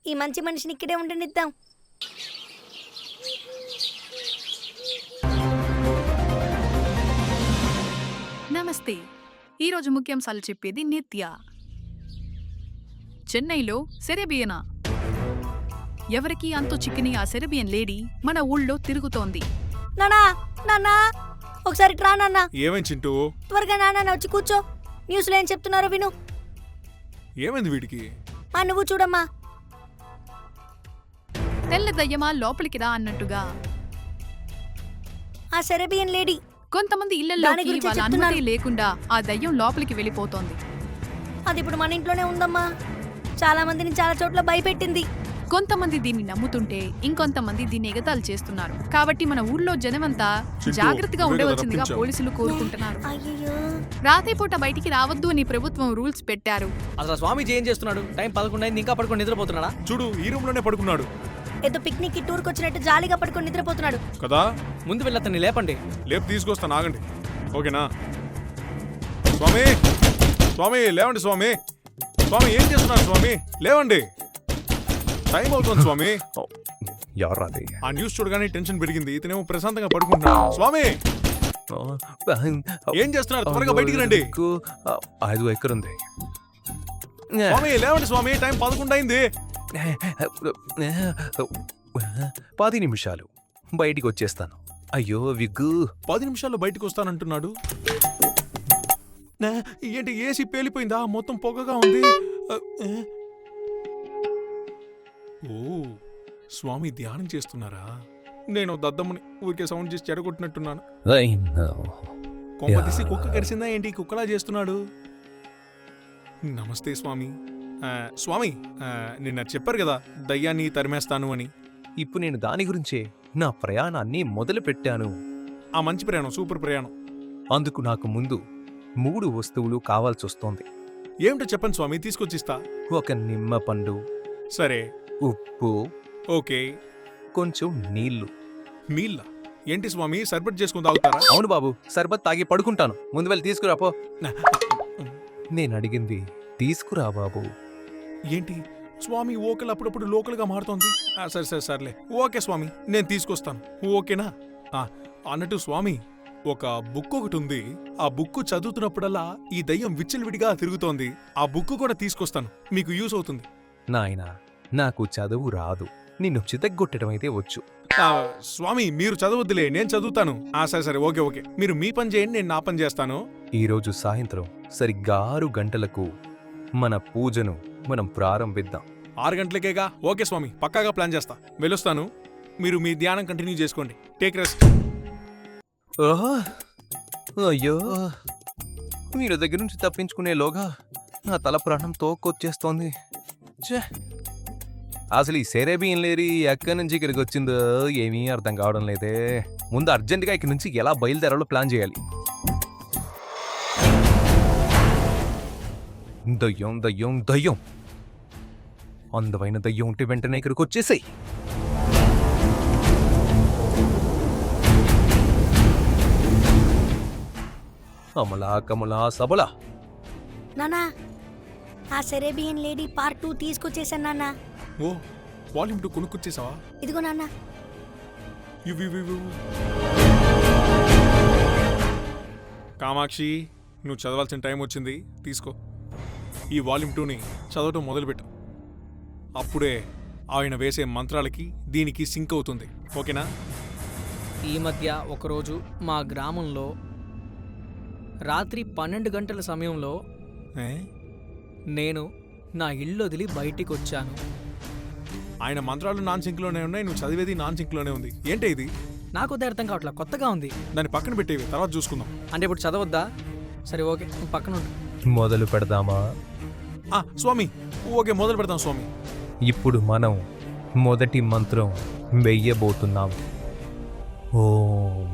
ఈ మంచి మనిషిని ఇక్కడే ఉండనిద్దాం. నమస్తే. ఈరోజు ముఖ్యాంశాలు చెప్పేది నిత్య. చెన్నైలో సెరెబియనా, ఎవరికి అంతు చిక్కిని ఆ సెరెబియన్ లేడీ మన ఊళ్ళో తిరుగుతోంది. నానా నాన్నా, ఒకసారి ట్రా నాన్న. ఏమైంది చింటూ? త్వరగా నాన్న వచ్చి కూర్చో. న్యూస్లో ఏం చెప్తున్నారో విను. ఏమైంది వీడికి? నువ్వు చూడమ్మా. తెల్ల దయ్యమా లోపలికి రా అన్నట్టుగా. ఆ సెరబియన్ లేడీ కొంతమంది దాని ఇళ్లలోకి గురించే వాళ్ళ చెప్తున్నాను. అనుమతి లేకుండా ఆ దయ్యం లోపలికి వెళ్ళిపోతోంది. అది ఇప్పుడు మన ఇంట్లోనే ఉందమ్మా. చాలా మందిని చాలా చోట్ల భయపెట్టింది. కొంతమంది దీన్ని నమ్ముతుంటే ఇంకొంతమంది దీన్ని ఎగతాళి చేస్తున్నారు. కాబట్టి మన ఊర్లో జనమంతా చింటూ, జాగ్రత్తగా నువ్వే కదా ఉండవలసిందిగా రప్పించావు. పోలీసులు కోరుకుంటున్నారు. అయ్యో, రాత్రిపూట బయటికి రావద్దు అని ప్రభుత్వం రూల్స్ పెట్టారు. అసలు స్వామీజీ ఏం చేస్తున్నాడు? టైం 11 అయింది, ఇంకా పడుకొని నిద్రపోతున్నాడా? చూడు ఈ రూమ్ లోనే పడుకున్నాడు ఏదో పిక్నిక్ కి టూర్కి వచ్చినట్టు జాలీగా పడుకొని నిద్రపోతున్నాడు. కదా. ముందు వెళ్ళి అతన్ని లేపండి. లేపు తీసుకొస్తాను, ఆగండి. ఓకేనా? స్వామి, స్వామి లేవండి స్వామి. స్వామి ఏం చేస్తున్నారు స్వామి? లేవండి, టైం అవుతుంది స్వామి. ఎవరు అది? ఆ న్యూస్ చూడగానే టెన్షన్ పెరిగింది. ఇతనేమో ప్రశాంతంగా పడుకుంటున్నాడు. స్వామి ఏం చేస్తున్నారు? త్వరగా బయటికి రండి. అది ఎక్కడుంది? స్వామి లేవండి స్వామి, టైం 11 అయింది. 10 నిమిషాలు బయటికి వచ్చేస్తాను. అయ్యో విగ్గు, 10 నిమిషాల్లో బయటకు వస్తానంటున్నాడు. ఏంటి ఏసీ పేలిపోయిందా? మొత్తం పొగగా ఉంది. ఓ స్వామి ధ్యానం చేస్తున్నారా? నేను దద్దమ్మని ఊరికే సౌండ్ చేసి చెడగొట్టినట్టున్నాను. కొంప తీసి కుక్క కరిసిందా ఏంటి? కుక్కలా చేస్తున్నాడు. నమస్తే స్వామి. స్వామి నిన్న చెప్పారు కదా దయ్యాన్ని తరిమేస్తాను అని. ఇప్పుడు నేను దాని గురించే నా ప్రయాణాన్ని మొదలు పెట్టాను. ఆ మంచి ప్రయాణం, సూపర్ ప్రయాణం. అందుకు నాకు ముందు 3 వస్తువులు కావాల్సొస్తోంది. ఏమిటో చెప్పండి స్వామి, తీసుకొచ్చిస్తా. ఒక నిమ్మ పండు, సరే, ఉప్పు, ఓకే. కొంచెం నీళ్లు. నీళ్ళ ఏంటి స్వామి? సర్బట్ చేసుకుని తాగుతారా? అవును బాబు, సర్బత్ తాగి పడుకుంటాను. ముందు వెళ్ళి తీసుకురాపో. నేను అడిగింది తీసుకురా బాబు. ఏంటి స్వామి ఓకల్ అప్పుడప్పుడు లోకల్గా మారుతోంది. సరే సరే సర్లే, ఓకే స్వామి, నేను తీసుకొస్తాను. ఓకేనా? అన్నట్టు స్వామి, ఒక బుక్ ఒకటి ఉంది. ఆ బుక్ చదువుతున్నప్పుడల్లా ఈ దయ్యం విచ్చలవిడిగా తిరుగుతోంది. ఆ బుక్ కూడా తీసుకొస్తాను, మీకు యూస్ అవుతుంది. నాయనా, నాకు చదువు రాదు. నిన్ను చితగ్గొట్టడం అయితే వచ్చు. స్వామి మీరు చదవద్దులే, నేను చదువుతాను. సరే సరే, ఓకే ఓకే, మీరు మీ పని చేయండి, నేను నా పని చేస్తాను. ఈరోజు సాయంత్రం సరిగ్గా 6 గంటలకు మన పూజను మనం ప్రారంభిద్దాం. 6 గంటలకేగా? ఓకే స్వామి, పక్కాగా ప్లాన్ చేస్తా. వెళ్ళొస్తాను. మీరు మీ ధ్యానం కంటిన్యూ చేసుకోండి. Take rest. ఓహో, అయ్యో, మీరు దగ్గర నుంచి తప్పించుకునేలోగా నా తల ప్రాణం తోక్కొచ్చేస్తోంది. ఛే, అసలు ఈ సెరేబియన్ లేరి ఎక్కడి నుంచి ఇక్కడికి వచ్చిందో ఏమీ అర్థం కావడం లేదే. ముందు అర్జెంటుగా ఇక్కడి నుంచి ఎలా బయలుదేరాలో ప్లాన్ చేయాలి. దయ్యం దయ్యం దయ్యం, అందమైన దయ్యం ఉంటే వెంటనే ఇక్కడికి వచ్చేసాయి. అమలా కమలా సబలా. నానా, ఆ సెరేబియన్ లేడీ పార్ట్ 2 తీసుకొచ్చేసాను నాన్న. ఓ వాల్యూమ్ 2 కొనుక్కొచ్చేసావా? ఇదిగో నాన్న. కామాక్షి, నువ్వు చదవాల్సిన టైం వచ్చింది, తీసుకో. ఈ వాల్యూమ్ 2ని చదవటం మొదలుపెట్టు. అప్పుడే ఆయన వేసే మంత్రాలకి దీనికి సింక్ అవుతుంది. ఓకేనా? ఈ మధ్య ఒకరోజు మా గ్రామంలో రాత్రి 12 గంటల సమయంలో నేను నా ఇల్లు వదిలి బయటికి వచ్చాను. ఆయన మంత్రాలు నాన్ సింక్లోనే ఉన్నాయి, నువ్వు చదివేది నాన్ సింక్లోనే ఉంది. ఏంటి ఇది? నాకు అదే అర్థం కావట్లా, కొత్తగా ఉంది. దాన్ని పక్కన పెట్టేవి, తర్వాత చూసుకుందాం. అంటే ఇప్పుడు చదవద్దా? సరే ఓకే, నువ్వు పక్కన ఉండు. మొదలు పెడదామా? స్వామి ఓకే, మొదలు పెడతాం స్వామి. ఇప్పుడు మనం మొదటి మంత్రం వెయ్యబోతున్నాం. ఓం.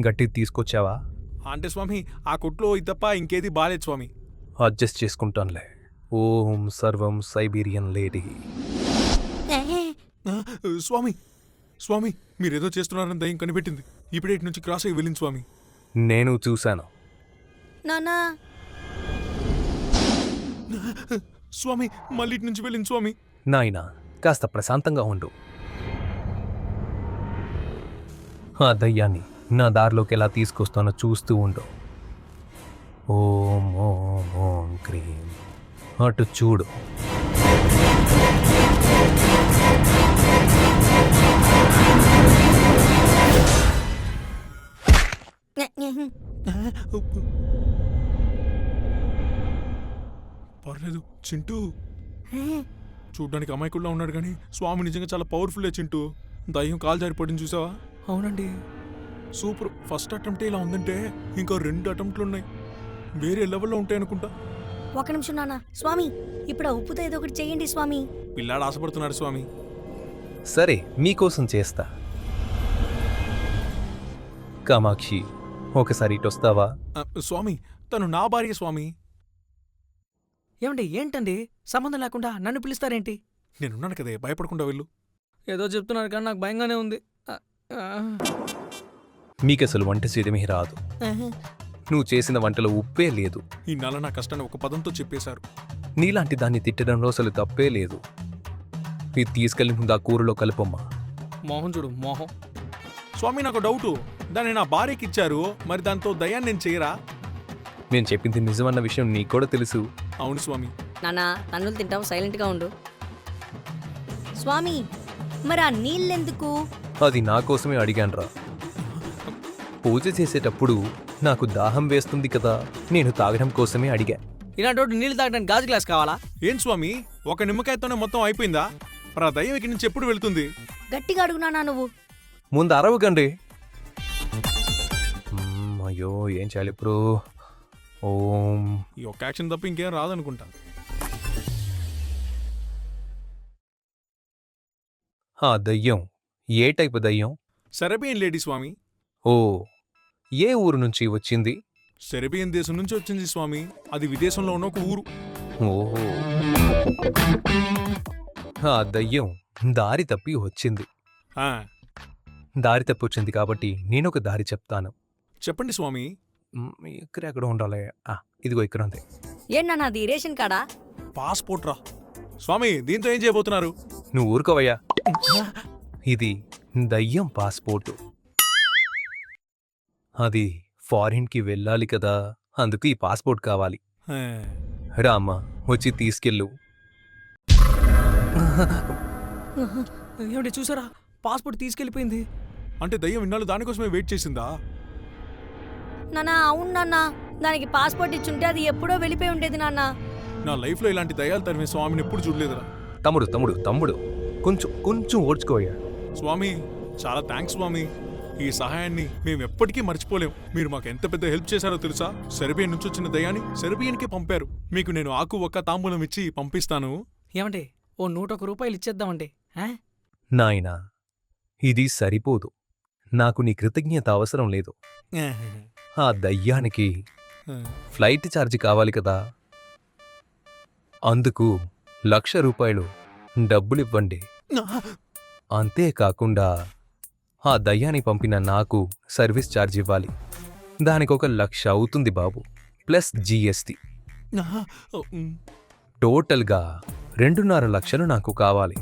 గట్టి తీసుకొచ్చావా? అంటే స్వామి ఆ కొట్లో ఇది తప్ప ఇంకేది బాలేదు స్వామి. అడ్జస్ట్ చేసుకుంటానులే. ఓం సర్వం సైబీరియన్ లేడీ. స్వామి స్వామి మీరేదో చేస్తున్నారని దయ్యం కనిపెట్టింది. ఇప్పుడే ఇటు నుంచి క్రాస్ అయ్యి వెళ్ళింది స్వామి. నేను చూశాను. నానా, స్వామి మళ్ళీ ఇటు నుంచి వెళ్ళింది స్వామి. నాయనా, కాస్త ప్రశాంతంగా ఉండు. ఆ దయ్యాన్ని నా దారిలోకి ఎలా తీసుకొస్తానో చూస్తూ ఉండు. ఓం ఓం ఓం క్రీం. అటు చూడు. పర్లేదు చింటూ. చూడ్డానికి అమాయకుల్లా ఉన్నాడు కానీ స్వామి నిజంగా చాలా పవర్ఫుల్లే చింటూ. దయ్యం కాలు జారి పడింది చూసావా? అవునండి. సూపర్. ఫస్ట్ అటెంప్ట్ ఇలా ఉందంటే ఇంకా 2 అటెంప్ట్లు ఉన్నాయి. వేరే లెవెల్లో ఉంటాయి అనుకుంటా. ఒక నిమిషం నాన్న. స్వామి, ఇప్పుడు ఆ ఉప్పుతో ఏదో ఒకటి చెయ్యండి స్వామి. పిల్లాడు ఆశపడుతున్నాడు స్వామి. సరే మీకోసం చేస్తా. కామాక్షి, ఒకసారి ఇటొస్తావా? స్వామి, తను నా భార్య స్వామి. ఏమండి ఏంటండి సంబంధం లేకుండా నన్ను పిలుస్తారేంటి? నేనున్నాను కదే, భయపడకుండా వెళ్ళు. ఏదో చెప్తున్నారు కానీ నాకు భయంగానే ఉంది. మీకసలు వంట చేయడమే రాదు. నువ్వు చేసిన వంటలో ఉప్పే లేదు. ఈ నెల నా కష్టాన్ని ఒక పదంతో చెప్పేశారు. నీలాంటి దాన్ని తిట్టడంలో అసలు తప్పే లేదు. ఇది తీసుకెళ్ళి ముందు ఆ కూరలో కలుపమ్మా. మోహన్ చూడు మోహం. స్వామి, నాకు డౌటు. దాన్ని నా భార్యకి ఇచ్చారు, మరి దాంతో దయ్యాన్ని నేను చేయరా? నేను చెప్పింది నిజమన్న విషయం నీకు కూడా తెలుసు. అవును స్వామి. నాన్న, తన్నులు తింటాం, సైలెంట్గా ఉండు. స్వామి, మరి ఆ నీళ్ళెందుకు? అది నా కోసమే అడిగాన్రా. పూజ చేసేటప్పుడు నాకు దాహం వేస్తుంది కదా, నేను తాగడం కోసమే అడిగా. ఇలాంటి నీళ్ళు తాగడానికి గాజు గ్లాస్ కావాలా? ఏం స్వామి, ఒక నిమ్మకాయతోనే మొత్తం అయిపోయిందా? మరి ఆ దయ్యం ఇక్కడి నుంచి ఎప్పుడు వెళ్తుంది? గట్టిగా అడుగునానా నువ్వు. ముందు అరవకండి. అయ్యో, ఏం చేయాలి ఇప్పుడు? ఓం. ఈ ఒక్క యాక్షన్ తప్ప ఇంకేం రాదనుకుంటా. ఆ దయ్యం ఏ టైపు దయ్యం? సెరబియన్ లేడీ స్వామి. ఓ, ఏ ఊరు నుంచి వచ్చింది? సెరబియన్ దేశం నుంచి వచ్చింది స్వామి. అది విదేశంలో ఉన్న ఒక ఊరు. ఓహో, ఆ దయ్యం దారి తప్పి వచ్చింది. ఆ, దారి తప్పి వచ్చింది కాబట్టి నేనొక దారి చెప్తాను. చెప్పండి స్వామి. ఎక్కడ ఉండాలి? ఇదిగో ఇక్కడ ఉంది. ఏంటన్నా అది రేషన్ కాడా? పాస్పోర్ట్ రా స్వామి. దీంతో ఏం చేయబోతున్నారు? నువ్వు ఊరుకోవయ్యా. ఇది దయ్యం పాస్పోర్టు. అది ఫారిన్కి వెళ్ళాలి కదా, అందుకు ఈ పాస్పోర్ట్ కావాలి. ఆ, రామ్మా, వచ్చి తీసుకెళ్ళు. ఏమండి చూసారా, పాస్పోర్ట్ తీసుకెళ్ళిపోయింది. అంటే దయ్యం ఇన్నాళ్ళు దానికోసమే వెయిట్ చేసిందా? నాన్న, అవును నాన్న, దానికి పాస్పోర్ట్ ఇచ్చుంటే అది ఎప్పుడో వెళ్ళిపోయి ఉండేది నాన్న. నా లైఫ్లో ఇలాంటి దయ్యాలు తరిమే స్వామిని ఎప్పుడు చూడలేదురా. తమ్ముడు తమ్ముడు తమ్ముడు కొంచెం కొంచెం ఓడ్చుకోయ్యా. స్వామి, చాలా థ్యాంక్స్ స్వామి. ఈ సహాయాన్ని మేము ఎప్పటికీ మర్చిపోలేం. మీరు మాకు ఎంత పెద్ద హెల్ప్ చేశారో తెలుసా? సెర్బియన్ నుంచి వచ్చిన దయ్యాన్ని సెర్బియన్కి పంపారు. మీకు నేను ఆకు ఒక్క తాంబూలం ఇచ్చి పంపిస్తాను. ఏమండి ఓ 101 రూపాయలు ఇచ్చేద్దామండి. నాయనా, ఇది సరిపోదు. నాకు నీ కృతజ్ఞత అవసరం లేదు. ఆ దయ్యానికి ఫ్లైట్ ఛార్జ్ కావాలి కదా, అందుకు 1,00,000 రూపాయలు డబ్బులివ్వండి. అంతేకాకుండా ఆ దయ్యాన్ని పంపిన నాకు సర్వీస్ ఛార్జ్ ఇవ్వాలి. దానికొక 1,00,000 అవుతుంది బాబు, ప్లస్ GST. టోటల్గా 2.5 లక్షలు నాకు కావాలి.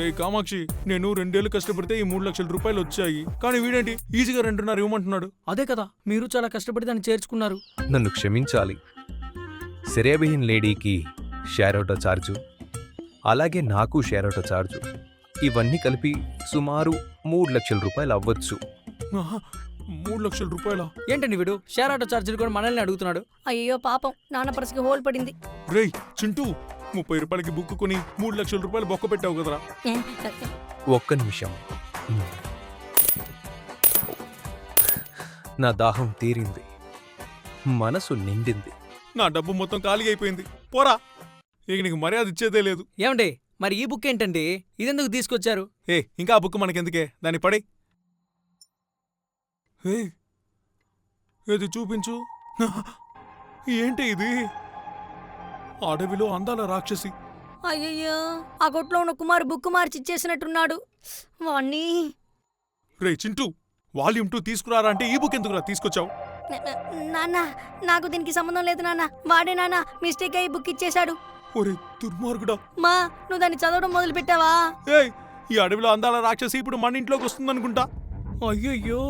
ఏ కామాక్షి, నేను 2 ఏళ్ళు కష్టపడితే ఈ 3 లక్షల రూపాయలు వచ్చాయి. కానీ వీడేంటి ఈజీగా 2.5 ఇవ్వమంటున్నాడు? అదే కదా, మీరు చాలా కష్టపడి దాన్ని చేర్చుకున్నారు. నన్ను క్షమించాలి. సెరేబియన్ లేడీకి షేరోటో ఛార్జు, అలాగే నాకు షేరోటో ఛార్జు, ఇవన్నీ కలిపి సుమారు 3 లక్షల రూపాయలు అవ్వచ్చు. 3 లక్షల రూపాయల? ఏంటండి వీడు షేర్ ఆటో ఛార్జీలు కూడా మనల్ని అడుగుతున్నాడు. అయ్యో పాపం, నాన్న పర్సుకి హోల్ పడింది. రేయ్ చింటూ, 30 రూపాయలకి బుక్ కొని 3 లక్షల రూపాయలు బొక్క పెట్టావు కదరా. ఒక్క నిమిషం. నా దాహం తీరింది, మనసు నిండింది. నా డబ్బు మొత్తం ఖాళీ అయిపోయింది. పోరా, ఇక నీకు మర్యాద ఇచ్చేదే లేదు. ఏమండి మరి ఈ బుక్ ఏంటండి, ఇదెందుకు తీసుకొచ్చారు? ఇంకా ఆ బుక్ మనకెందుకే, దాన్ని పడే. ఏది చూపించు. ఏంటి ఇది? అడవిలో అందాల రాక్షసి. అయ్యయ్యో, ఆ కొట్లో ఉన్న కుమార్ బుక్ మార్చి ఇచ్చేసినట్టున్నాడు. వాణ్ణి. రే చింటూ, వాల్యూమ్ 2 తీసుకురారా అంటే ఈ బుక్ ఎందుకురా తీసుకొచ్చావు? నాన్న, నాకు దీనికి సంబంధం లేదు నాన్న. వాడే నాన్న మిస్టేక్ అయ్యి బుక్ ఇచ్చేశాడు. ఒరే దుర్మార్గుడా. మా, నువ్వు దాన్ని చదవడం మొదలు పెట్టావా? ఈ అడవిలో అందాల రాక్షసి ఇప్పుడు మన ఇంట్లోకి వస్తుందనుకుంటా. అయ్యయ్యో.